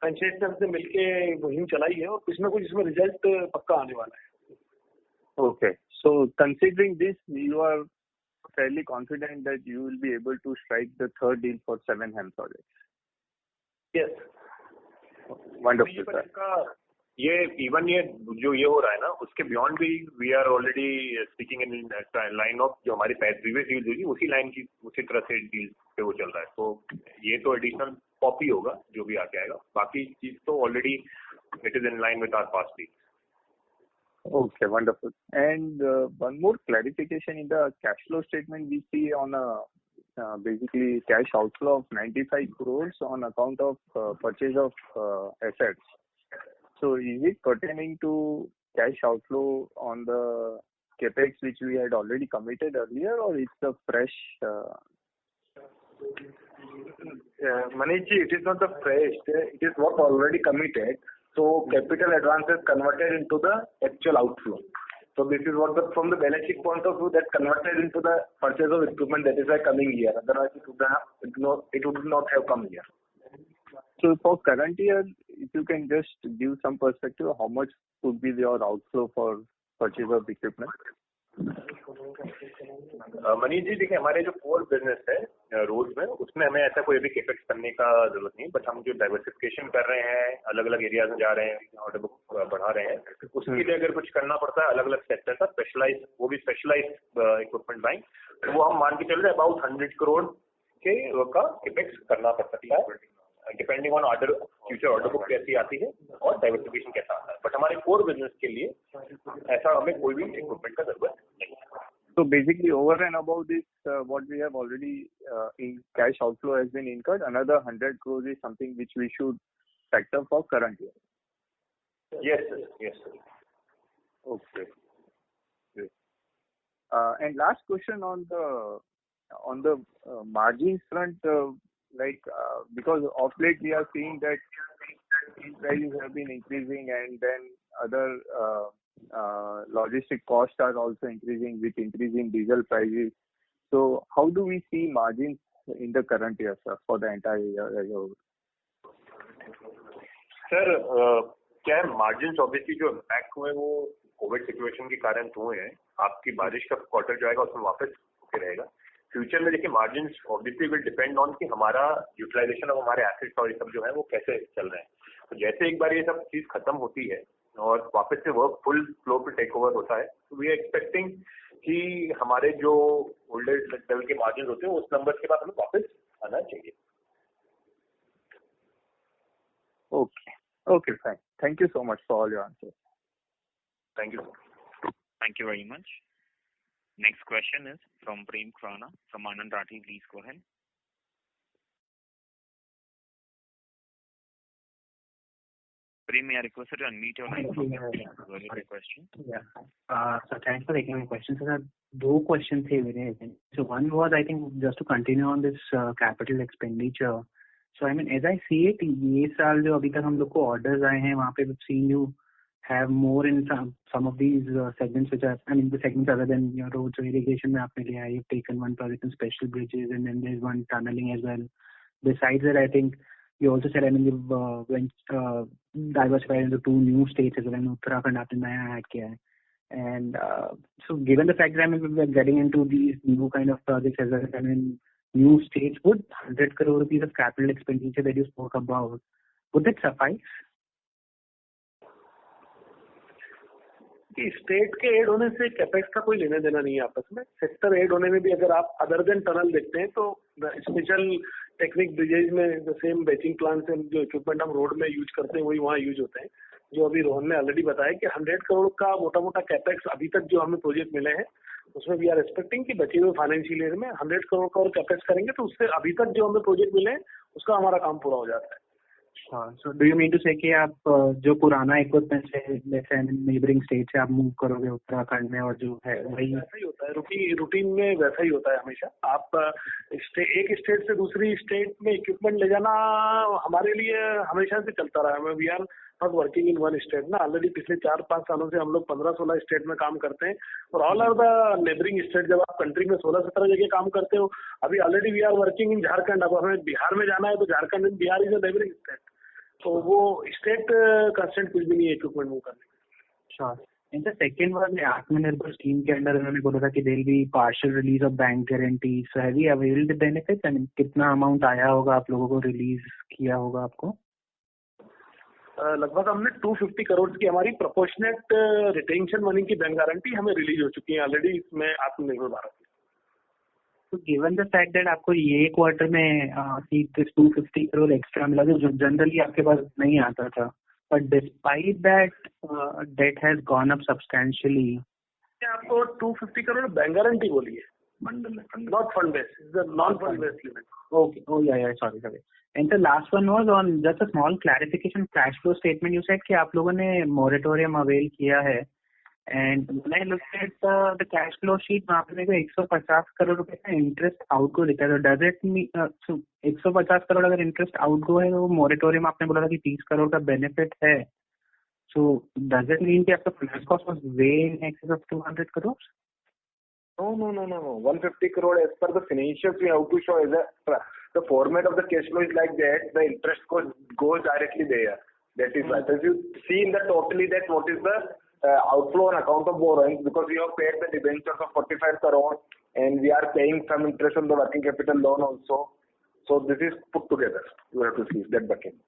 कंसेशनर से मिलके मुहिम चलाई है और कुछ ना कुछ इसमें रिजल्ट पक्का आने वाला है। Okay, so considering this, you are fairly confident that you will be able to strike the third deal for 7 HAM projects? Yes. Wonderful, sir. ये इवन ये जो ये हो रहा है ना, उसके बियॉन्ड भी we are already speaking in line of जो हमारी प्रीवियस डील हुई उसी लाइन की उसी तरह से डील पे वो चल रहा है. तो ये तो एडिशनल कॉपी होगा जो भी आके आएगा. बाकी चीज तो already it is in line with our past deal. Okay, wonderful. And one more clarification, in the cash flow statement, we see on a basically cash outflow of 95 crores on account of purchase of assets. So is it pertaining to cash outflow on the capex which we had already committed earlier, or it's a fresh? Manish ji, it is not the fresh. It is what already committed. So capital advances converted into the actual outflow. So this is what from the balance sheet point of view, that converted into the purchase of equipment, that is why coming here. Otherwise it would not have come here. So for current year, if you can just give some perspective, how much would be your outflow for purchase of equipment? Manish ji, देखिए हमारे जो core business है road में, उसमें हमें ऐसा कोई भी केपेक्स करने का जरूरत नहीं. बट हम जो डाइवर्सिफिकेशन कर रहे हैं, अलग अलग एरियाज में जा रहे हैं, ऑर्डर बुक बढ़ा रहे हैं, उसके लिए अगर कुछ करना पड़ता है अलग अलग सेक्टर का स्पेशलाइज, वो भी स्पेशलाइज इक्विपमेंट बाइंग, तो वो हम मान के चल रहे हैं अबाउट 100 करोड़ के का केपेक्स करना पड़ सकता है, depending on order, future order book कैसी आती है और डाइवर्सिफिकेशन कैसा आता है. बट हमारे कोर बिजनेस के लिए ऐसा हमें कोई भी इक्विपमेंट का जरूरत नहीं है. So basically, over and above this, what we have already in cash outflow has been incurred. Another 100 crores is something which we should factor for current year. Yes, sir. Yes, sir. Okay. Great. And last question on the margins front, because of late we are seeing that these prices have been increasing, and then other logistic costs are also increasing with increasing diesel prices. So how do we see margins in the current year, sir, for the entire year as a whole? Sir क्या है, margin obviously जो impact हुए वो Covid situation के कारण हुए हैं. आपकी बारिश का क्वार्टर जो आएगा उसमें वापस होके रहेगा. फ्यूचर में देखिए margin obviously will depend on कि हमारा यूटिलाइजेशन ऑफ हमारे एसेट्स और ये सब जो है वो कैसे चल रहे हैं. तो जैसे एक बार ये सब चीज खत्म होती है और वापस से वर्क फुल फ्लो पे टेक ओवर होता है, तो वी आर एक्सपेक्टिंग कि हमारे जो ओल्डर लेवल के मार्जिन होते हैं उस नंबर के बाद हमें वापस आना चाहिए. Okay, fine. Thank you so much for all your answers. Thank you. Thank you very much. Next question is from Prem Khurana from Anand Rathi. Please go ahead. Prem, may I request you to unmute your line from your question? Yeah. So thanks for taking my question. So two questions थे मेरे. So one was, I think, just to continue on this capital expenditure. So I mean, as I see it, ये साल जो अभी तक हम लोग को orders आए हैं, वहाँ पे we've seen you have more in some of these segments which are, I mean, the segments other than your roads or irrigation में आपने लिया. You've taken one project in special bridges, and then there's one tunneling as well. Besides that, I think you also said, I mean, you've went diversified into 2 new states as well, and Uttarakhand आपने नया add किया है. And so given the fact that, I mean, we're getting into these new kind of projects as well, I mean, new states, would 100 crore rupees of capital expenditure that you spoke about, would that suffice? कि state के add होने से capex का कोई लेना देना नहीं है आपस में. सेक्टर एड होने में भी अगर आप अदर देन टनल देखते हैं तो स्पेशल टेक्निक ब्रिजेज में द सेम बैचिंग प्लान से जो इक्विपमेंट हम रोड में यूज करते हैं वही वहाँ यूज होते हैं. जो अभी रोहन ने ऑलरेडी बताया कि 100 करोड़ का मोटा मोटा कैपेक्स अभी तक जो हमें प्रोजेक्ट मिले हैं उसमें वी आर एक्सपेक्टिंग कि बचे हुए फाइनेंशियल ईयर में 100 करोड़ का और कैपेक्स करेंगे तो उससे अभी तक जो हमें प्रोजेक्ट मिले हैं उसका हमारा काम पूरा हो जाता है. So do you mean to say कि आप जो पुराना इक्विपमेंट से जैसे नेबरिंग स्टेट से आप मूव करोगे उत्तराखंड में, और जो है वही वैसा ही होता है, रूटीन में वैसा ही होता है हमेशा. आप एक स्टेट से दूसरी स्टेट में इक्विपमेंट ले जाना हमारे लिए हमेशा से चलता रहा है. We are not working in one state ना. ऑलरेडी पिछले 4-5 सालों से हम लोग 15-16 स्टेट में काम करते हैं, और all are the neighbouring state. जब आप कंट्री में 16-17 जगह काम करते हो, अभी already we are working in Jharkhand. अब हमें बिहार में जाना है तो Jharkhand in Bihar is a neighbouring state. तो वो स्टेट कंस्टेंट कुछ भी नहीं है इक्विपमेंट मूव करने में. Sure. And the second one, Atmanirbhar scheme के अंडर उन्होंने बोला था कि there will be partial release of bank guarantee. So have you availed the benefits? I mean कितना अमाउंट आया होगा आप लोगों को, रिलीज किया होगा आपको? लगभग हमने 250 करोड़ की हमारी प्रोपोर्शनेट रिटेंशन मनी की बैंक गारंटी हमें रिलीज हो चुकी है ऑलरेडी इसमें आत्मनिर्भर भारत में। तो गिवन द फैक्ट दैट आपको ये क्वार्टर में 250 करोड़ एक्स्ट्रा मिला जो जनरली आपके पास नहीं आता था, but despite that debt has gone up substantially. आपको 250 करोड़ बैंक गारंटी बोली है, not fund based, it's a non-fund based limit. Okay. Oh, yeah, sorry. And the last one was on just a small clarification cash flow statement. You said कि आप लोगों ने moratorium avail किया है, and when I looked at the cash flow sheet, वहाँ पे मेरे को 150 करोड़ रुपए का interest outgo दिखा है। Does it mean so 150 crore अगर interest outgo है तो moratorium आपने बोला था कि 30 करोड़ का benefit है, so does it mean कि आपका finance cost was way in excess of 200 crores? No. 150 crore as per the financials we have to show as the format of the cash flow is like that. The interest cost goes directly there. That is right. If you see in the totally that what is the outflow on account of borrowings, because we have paid the debentures of 45 crore and we are paying some interest on the working capital loan also. So this is put together. You have to see that bucket.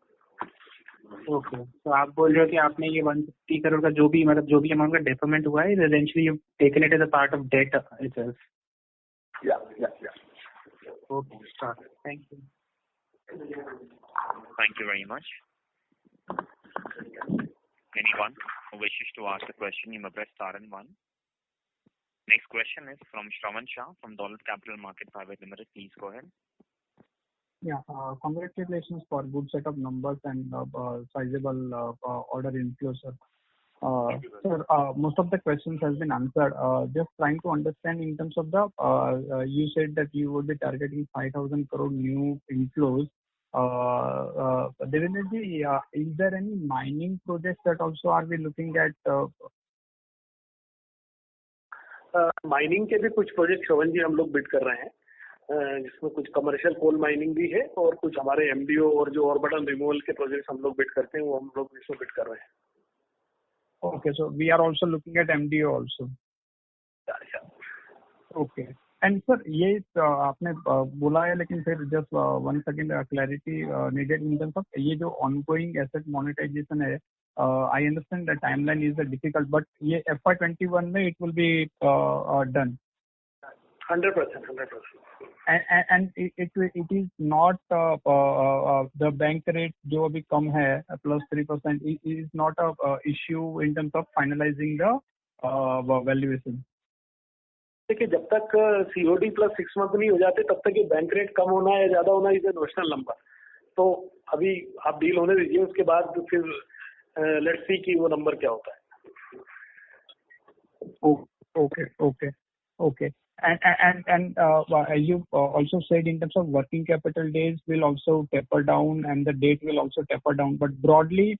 Okay, तो आप बोल रहे हो कि आपने ये 150 करोड़ का जो भी अमाउंट का डेफरमेंट हुआ है, eventually you taken it as a part of debt itself. Yeah okay, start. Thank you very much. Anyone who wishes to ask a question, you may press star and one. Next question is from Shravan Shah from Dolat Capital Market Private Limited. Please go ahead. Yeah, congratulations for good set of numbers and sizable order inflows, sir. Sir, most of the questions has been answered. Just trying to understand in terms of the, you said that you would be targeting 5,000 crore new inflows. Devinder, is there any mining projects that also are we looking at? Mining के भी कुछ project श्रवण जी हम लोग bid कर रहे हैं, जिसमें कुछ कमर्शियल कोल माइनिंग भी है और कुछ हमारे एमडीओ और जो ऑर्बिटल रिमूवल के प्रोजेक्ट्स हम लोग बिड करते हैं वो हम लोग इसमें बिड कर रहे हैं। Okay, so we are also looking at MDO also. Okay. And sir, ये आपने बोला है, लेकिन फिर just one second clarity needed in terms of ये जो ongoing asset monetization है, I understand the timeline is difficult, but ये FY21 में it will be done. 100%. And it is not the bank rate जो अभी कम है +3%, it is not a issue in terms of finalizing the valuation. देखिए, जब तक COD plus 6 month नहीं हो जाते तब तक ये बैंक रेट कम होना या ज्यादा होना इज नोशनल नंबर। तो अभी आप डील होने दीजिए, उसके बाद फिर लेट्स सी कि वो नंबर क्या होता है। Okay. And you also said in terms of working capital days will also taper down and the date will also taper down, but broadly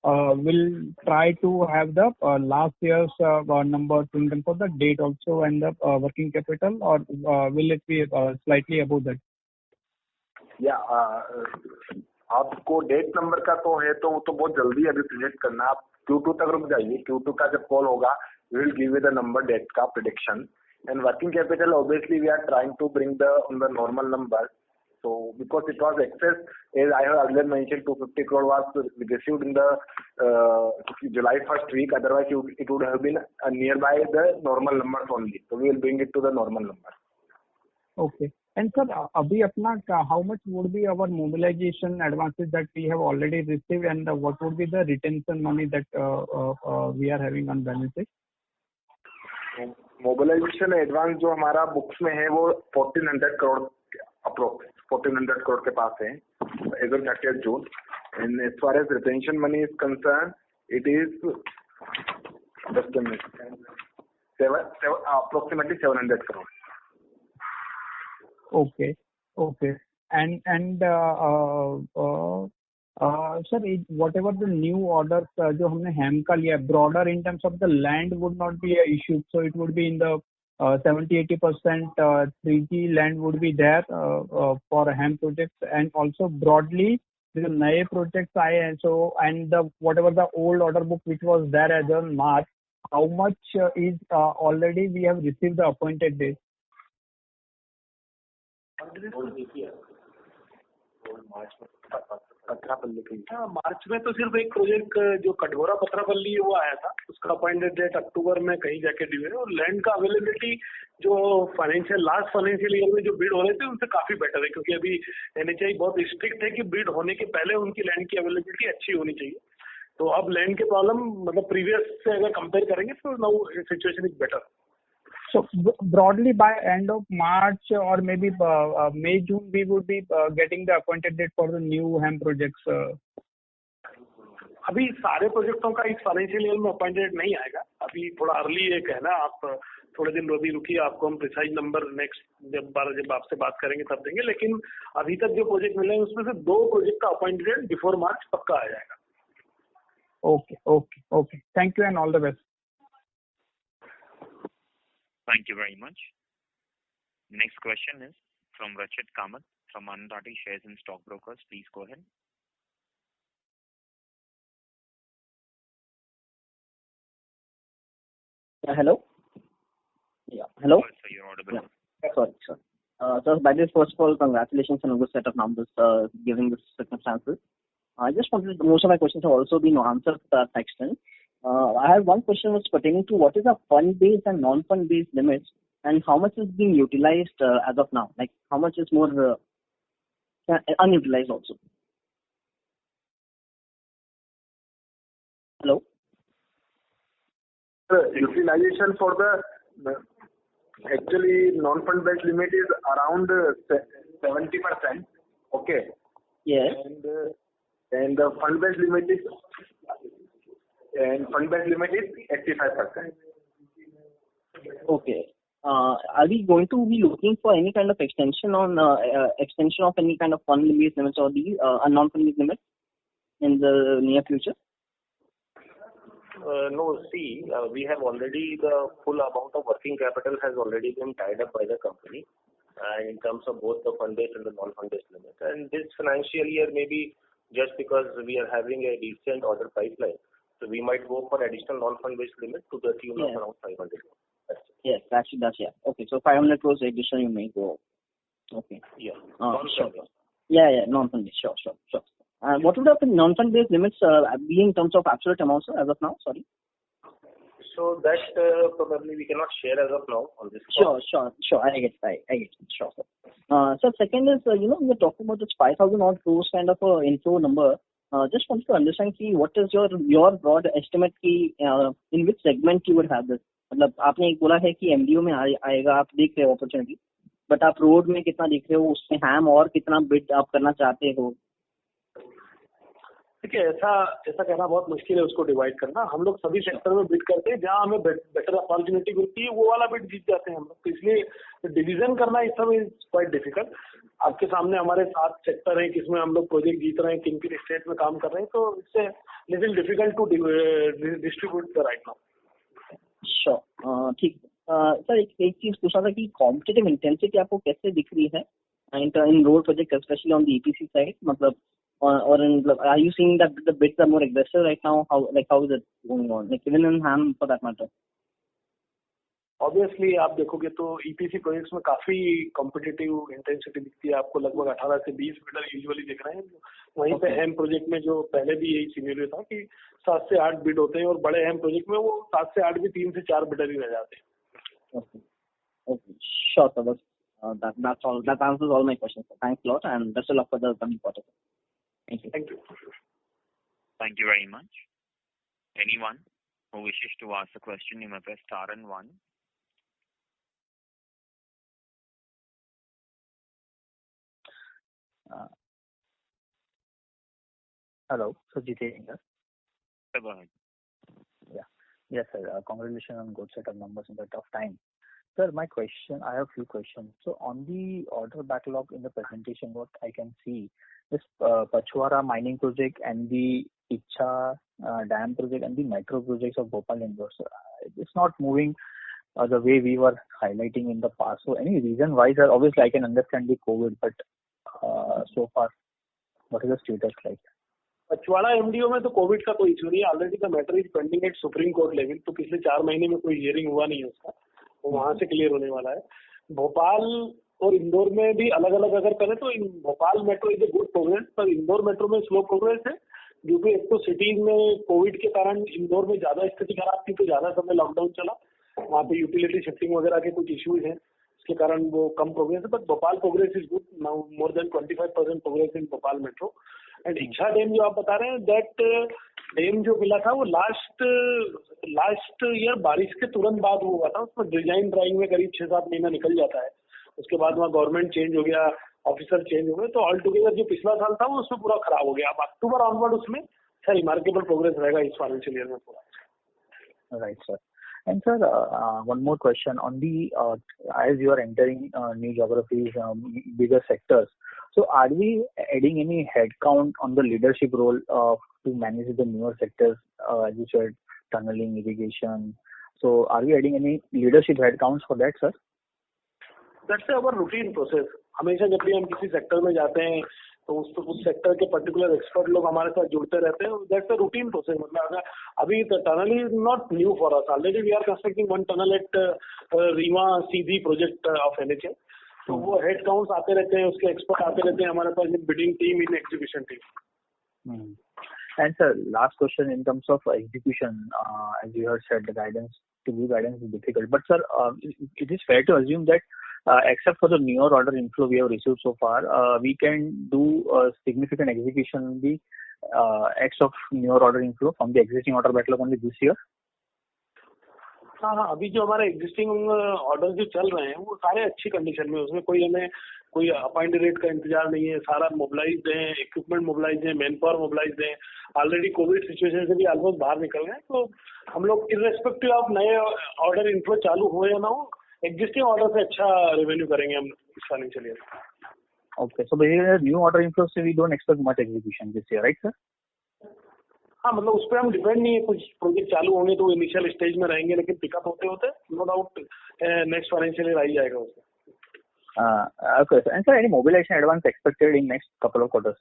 we'll try to have the last year's numbers in terms of the date also and the working capital, or will it be slightly above that? आपको date number का तो है, तो वो तो बहुत जल्दी अभी प्रिडिक्ट करना। आप Q2 तक रुक जाइए, Q2 का जब कॉल होगा we will give you the number debt का prediction. And working capital, obviously we are trying to bring on the normal number. So because it was excess, as I have earlier mentioned, 250 crore was received in the July first week. Otherwise, it would have been nearby the normal numbers only. So we will bring it to the normal number. Okay. And sir, abhi apna how much would be our mobilization advances that we have already received, and what would be the retention money that we are having on balance sheet? Mobilisation advance जो हमारा books में है वो 1400 crore approx 1400 crore के पास है as on 30 June. And as far as retention money is concern, it is approximately 700 crore. Okay. And sir, whatever the new orders जो हमने HAM का लिया, broader in terms of the land would not be a issue, so it would be in the 70-80% 3G land would be there for HAM projects, and also broadly the नए projects आए हैं, so and the whatever the old order book which was there as on March, how much is already we have received the appointed date? पत्रापल्ली की मार्च में तो सिर्फ एक project जो कटघोरा पत्रापल्ली वो आया था, उसका अपॉइंटेड डेट अक्टूबर में कहीं जाके ड्यू है। और लैंड का अवेलेबिलिटी जो लास्ट फाइनेंशियल ईयर में जो बिड हो रहे थे उनसे काफी बेटर है, क्योंकि अभी NHAI बहुत स्ट्रिक्ट है कि बिड होने के पहले उनकी लैंड की अवेलेबिलिटी अच्छी होनी चाहिए। तो अब लैंड के प्रॉब्लम मतलब प्रीवियस से अगर कंपेयर करेंगे तो now situation is better. So broadly by end of March or maybe May, June, we would be getting the appointed date for the new HAM projects. अभी सारे प्रोजेक्टों का इस फाइनेंशियल ईयर में अपॉइंटेड नहीं आएगा, अभी थोड़ा अर्ली एक है ना। आप थोड़े दिन अभी रुकिए, आपको हम प्रिसाइज नंबर नेक्स्ट जब आपसे बात करेंगे तब देंगे। लेकिन अभी तक जो प्रोजेक्ट मिले हैं उसमें से 2 प्रोजेक्ट का अपॉइंटेड बिफोर मार्च पक्का आ जाएगा। Okay. Thank you and all the best. Thank you very much. Next question is from Rachit Kamath from Anandati Shares and Stock Brokers. Please go ahead. Hello. Yeah. Hello. So you're audible. Sorry. So by this, first of all, congratulations on a good set of numbers given the circumstances. I just wanted to, most of my questions have also been answered to that extent. I have one question was pertaining to what is the fund-based and non-fund-based limits, and how much is being utilized as of now? Like how much is more unutilized also? Hello. Utilization for the actually non-fund based limit is around 70%. Okay. Yes. And the fund based limit is 85%. Okay. Are we going to be looking for any kind of extension of any kind of fund-based limits or the non-fund-based limits in the near future? No, see, we have already the full amount of working capital has already been tied up by the company in terms of both the fund-based and the non-fund-based limits. And this financial year, maybe just because we are having a decent order pipeline, so we might go for additional non-fund-based limit to the tune of around 500. Yes, that's yeah. Okay, so 500 crores additional you may go. Okay. Yeah. Sure. Yeah, non-fund-based. Sure. What would have the non-fund-based limits be in terms of absolute amounts as of now? Sorry. So that probably we cannot share as of now on this call. Sure. I get it. Sure. So second is, we are talking about this 5,000 odd crores kind of inflow number. Just wanted to understand, what is your broad estimate in which segment you would have this? मतलब आपने एक बोला है कि MDO में आएगा, आप देख रहे हो अपॉर्चुनिटी, बट आप रोड में कितना देख रहे हो, उसमें हैम और कितना बिड आप करना चाहते हो? देखिए, ऐसा कहना बहुत मुश्किल है उसको डिवाइड करना। हम लोग सभी सेक्टर में बिड करते हैं, जहां हमें बेटर अपॉर्चुनिटी मिलती है वो वाला बिड जीत जाते हैं हम लोग। तो इसलिए डिवीजन करना इस समय इज क्वाइट डिफिकल्ट। आपके सामने हमारे 7 सेक्टर हैं, किसमें हम लोग प्रोजेक्ट जीत रहे हैं, किन किन स्टेट में काम कर रहे हैं, तो इससे little difficult to distribute the right now. Sure, ठीक। सर एक चीज पूछा था कि कॉम्पिटिटिव इंटेंसिटी आपको कैसे दिख रही है in road project, specially on the EPC side, मतलब or are you seeing that the bids are more aggressive right now? How is it going on? Like even in HAM for that matter. Obviously आप देखोगे तो EPC projects में काफी competitive intensity दिखती है आपको। लगभग 18 से 20 बिडर यूजुअली दिख रहे हैं। वहीं पे HAM प्रोजेक्ट में जो पहले भी यही सिनेरियो था कि 7 से 8 बिड होते हैं, और बड़े HAM प्रोजेक्ट में वो 7 से 8 भी 3 से 4 बिडर ही रह जाते हैं। Okay. Sure, sir. That's all. That answers all my questions. Thanks a lot, and best of luck for the coming quarter. Thank you. Thank you very much. Anyone who wishes to ask a question, you may press star and 1. Hello, so Jitendra. Go ahead. Yeah. Yes, sir. Congratulations on good set of numbers in the tough time. Sir, I have a few questions. So on the order backlog in the presentation, what I can see, this Pachwara mining project and the Icha dam project and the metro projects of Bhopal Indore, it's not moving the way we were highlighting in the past. So any reason why, sir? Obviously, I can understand the COVID, but so far, what is the status like? Pachwara MDO में तो Covid का कोई issue नहीं है। Already the matter is pending at supreme court level, तो पिछले 4 महीने में कोई हियरिंग हुआ नहीं है उसका, वो वहां से क्लियर होने वाला है। भोपाल और इंदौर में भी अलग अलग अगर करें तो Bhopal metro is a good progress, पर इंदौर मेट्रो में स्लो प्रोग्रेस है ड्यू टू एक तो सिटीज में कोविड के कारण इंदौर में ज्यादा स्थिति खराब थी, तो ज्यादा समय लॉकडाउन चला, वहाँ पे यूटिलिटी शिफ्टिंग वगैरह के कुछ इश्यूज हैं, इसके कारण वो कम प्रोग्रेस है। But Bhopal progress is good now, more than 25% progress in Bhopal metro. And इच्छा डैम जो आप बता रहे हैं, दैट डैम जो मिला था वो लास्ट ईयर बारिश के तुरंत बाद हुआ था, उसमें डिजाइन ड्राइंग में करीब 6-7 महीना निकल जाता है, उसके बाद वहाँ गवर्नमेंट चेंज हो गया, ऑफिसर चेंज हो गए, तो ऑल टुगेदर जो पिछला साल था वो उसमें पूरा खराब हो गया। अब अक्टूबर ऑनवर्ड उसमें अच्छा रिमार्केबल प्रोग्रेस रहेगा इस फाइनेंशियल ईयर में पूरा। Right, sir. And sir, one more question on the as you are entering new geographies, bigger sectors. So, are we adding any headcount on the leadership role to manage the newer sectors, as you said, tunneling, irrigation? So, are we adding any leadership headcounts for that, sir? That's our routine process. हमेशा जब भी हम किसी sector में जाते हैं तो उस सेक्टर के पर्टिकुलर एक्सपर्ट लोग हमारे साथ जुड़ते रहते हैं। That's a routine process. मतलब अगर अभी tunnel is not new for us, already we are constructing one tunnel at Rewa Sidhi project of NHL, तो वो हेड काउंट्स आते रहते हैं, उसके एक्सपर्ट आते रहते हैं हमारे पास in bidding team, in execution team. And sir, last question in terms of execution, as you have said, the guidance is difficult. But sir, it is fair to assume that except for the newer order inflow we have received so far, we can do significant execution in the X of newer order inflow from the existing order backlog only this year. हाँ, अभी जो हमारे existing order जो चल रहे हैं वो सारे अच्छी कंडीशन में, उसमें कोई अपॉइंटेड रेट का इंतजार नहीं है, सारा मोबिलाइज्ड है, इक्विपमेंट मोबिलाइज्ड है, मैन पावर मोबिलाइज्ड है, ऑलरेडी कोविड सिचुएशन से भी ऑलमोस्ट बाहर निकल गए। तो हम लोग इर्रेस्पेक्टिव ऑफ नए ऑर्डर इनफ्लो चालू हो या ना हो, एग्जिस्टिंग ऑर्डर से अच्छा रेवेन्यू करेंगे हम इस financial year. Okay, so basically new order inflow से we don't expect much execution this year, right sir? हाँ, मतलब उस पर हम डिपेंड नहीं है, कुछ प्रोजेक्ट चालू होंगे तो इनिशियल स्टेज में रहेंगे, लेकिन पिकअप होते होते no doubt next financial year आ ही जाएगा उसमें। Okay, sir. And sir, any mobilization advance expected in next couple of quarters?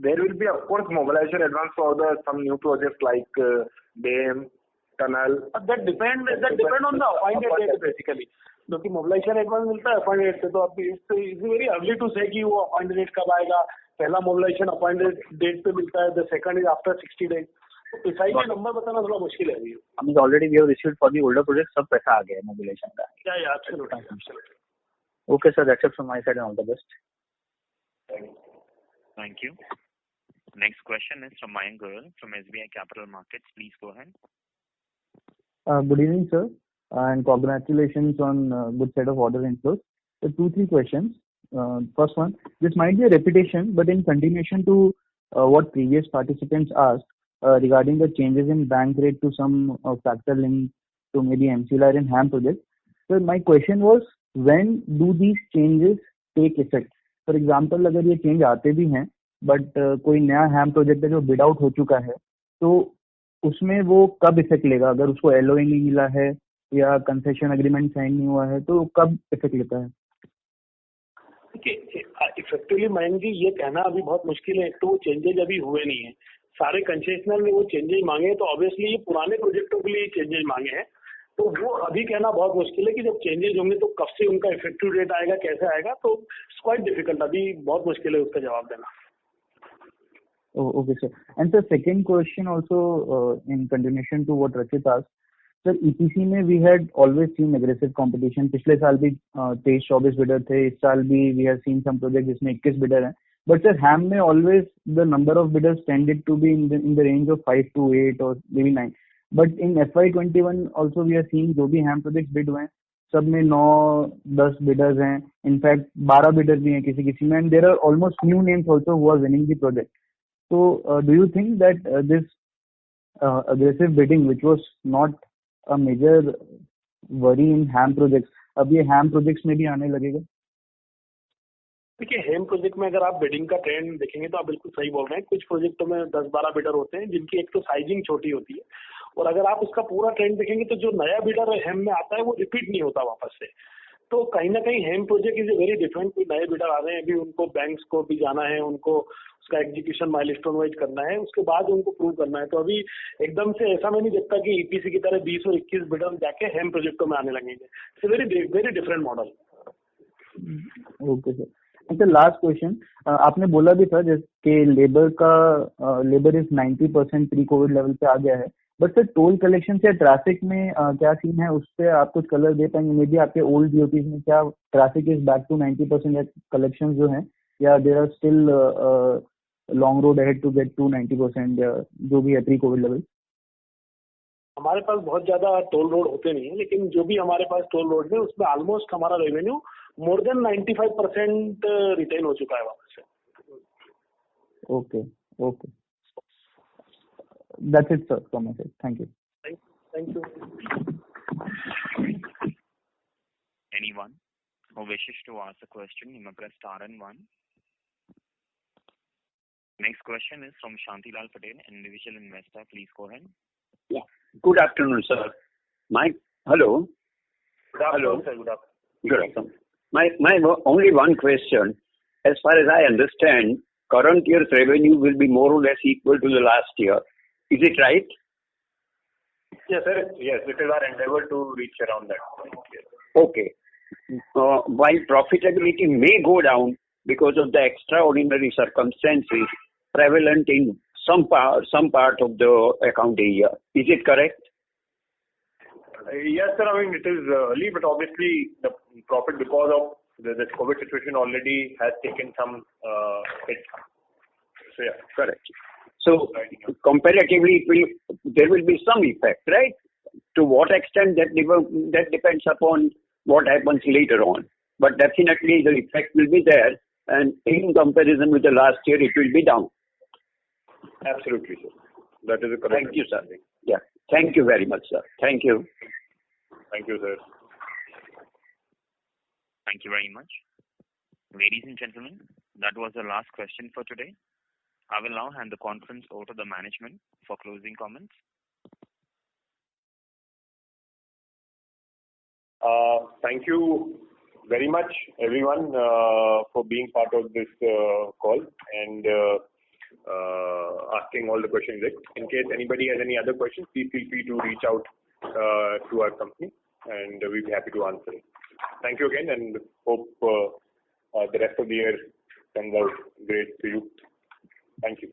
There will be of course mobilization advance for some new projects like dam, tunnel. That depend on the appointed date basically. क्योंकि mobilisation advance मिलता है appointed date से, तो अब it's very early to से कि वो appointed date कब आएगा। पहला मोबिलाइजेशन अपॉइंटेड डेट पे मिलता है, the second is after 60 days. तो प्रिसाइजली नंबर बताना थोड़ा मुश्किल है। I mean already we have received for the older projects, सब पैसा आ गया है मोबिलाइजेशन का। Yeah, absolutely. Okay sir, that's it from my side and all the best. Thank you. Next question is from Mayank Goyal from SBI Capital Markets. Please go ahead. Good evening, sir, and congratulations on good set of order inflows. So 2-3 questions. First one, this might be a repetition, but in continuation to what previous participants asked regarding the changes in bank rate to some factor linked to maybe MCLR and HAM project. So my question was, when do these changes take effect? For example, अगर ये change आते भी हैं but कोई नया हैम project है जो bid out हो चुका है, तो उसमें वो कब इफेक्ट लेगा? अगर उसको एलओए नहीं मिला है या कंसेशन एग्रीमेंट साइन नहीं हुआ है तो कब इफेक्ट लेता है? देखिए, इफेक्टिवली मयंक जी ये कहना अभी बहुत मुश्किल है। तो वो चेंजेज अभी हुए नहीं है, सारे कंसेशनर ने वो चेंजेज मांगे, तो ऑब्वियसली ये पुराने प्रोजेक्टों के लिए चेंजेज मांगे हैं, तो वो अभी कहना बहुत मुश्किल है कि जब चेंजेज होंगे तो कब से उनका इफेक्टिव डेट आएगा, कैसे आएगा, तो इट्स क्वाइट डिफिकल्ट, अभी बहुत मुश्किल है उसका जवाब देना। Okay, sir. And the second question also in continuation to what Rachit asked, sir, EPC में we had always seen aggressive competition. पिछले साल भी 23-24 बिडर थे, इस साल भी we have seen some project जिसमें 21 बिडर हैं. But sir, HAM में always the number of bidders tended to be in the range of 5 to 8 or maybe 9. But in FY21 also we are seeing जो भी HAM projects bid हुए हैं, सब में 9-10 bidders हैं. In fact 12 bidders भी हैं किसी में, and there are almost new names also who are winning the project. So, do you think that this aggressive bidding, which was not a major worry in HAM projects, अब ये HAM projects में भी आने लगेगा? देखिए, हेम project में अगर आप बिडिंग का ट्रेंड देखेंगे तो आप बिल्कुल सही बोल रहे हैं। कुछ प्रोजेक्टों में 10-12 बिडर होते हैं जिनकी एक तो साइजिंग छोटी होती है, और अगर आप उसका पूरा ट्रेंड देखेंगे तो जो नया बिडर हेम में आता है वो रिपीट नहीं होता वापस से। तो कहीं ना कहीं हेम project is a very different. कोई नए बिडर आ रहे हैं, अभी उनको बैंक्स को भी जाना है, उनको उसका एग्जीक्यूशन माइलस्टोन वाइज करना है, उसके बाद उनको प्रूव करना है। तो अभी एकदम से ऐसा मैं नहीं देखता कि ईपीसी की तरह 20 और 21 बिडर जाके हेम प्रोजेक्टों में आने लगेंगे। It's very different model. Okay sir. अच्छा, लास्ट क्वेश्चन, आपने बोला भी था जैसे कि labour is 90% pre Covid level पे आ गया है, बट सर टोल कलेक्शन से ट्रैफिक में क्या सीन है, उस पर आप कुछ कलर दे पाएंगे? मे बी आपके ओल्ड डीओटीज में क्या ट्रैफिक इज बैक टू 90% या कलेक्शन जो है, या there are still long road ahead to get to 90% या जो भी है प्री कोविड लेवल? हमारे पास बहुत ज्यादा टोल रोड होते नहीं है, लेकिन जो भी हमारे पास टोल रोड है उसमें ऑलमोस्ट हमारा रेवेन्यू मोर देन 95% रिटेन हो चुका है वहां से। Okay, that's it sir from my side, thank you. Thank you. Anyone who wishes to ask a question, you may press star and one. Next question is from Shantilal Patel, individual investor. Please go ahead. Yeah. Good afternoon, sir. Hello. Good afternoon, sir. Good afternoon. Good afternoon. My only one question. As far as I understand, current year's revenue will be more or less equal to the last year. Is it right? Yes, sir. Yes, it is our endeavor to reach around that point. Yes. Okay. While profitability may go down because of the extraordinary circumstances prevalent in some part of the accounting year, is it correct? Yes, sir. I mean, it is early, but obviously the profit because of the COVID situation already has taken some hit. So yeah, correct. So comparatively, there will be some effect, right? To what extent that depends upon what happens later on. But definitely the effect will be there, and in comparison with the last year, it will be down. Absolutely, sir. That is a correct. Thank you, sir. Yeah. Thank you very much, sir. Thank you. Thank you, sir. Thank you very much. Ladies and gentlemen, that was the last question for today. I will now hand the conference over to the management for closing comments. Thank you very much, everyone, for being part of this call and asking all the questions. In case anybody has any other questions, please feel free to reach out to our company, and we'll be happy to answer it. Thank you again, and hope the rest of the year turns out great to you. Thank you.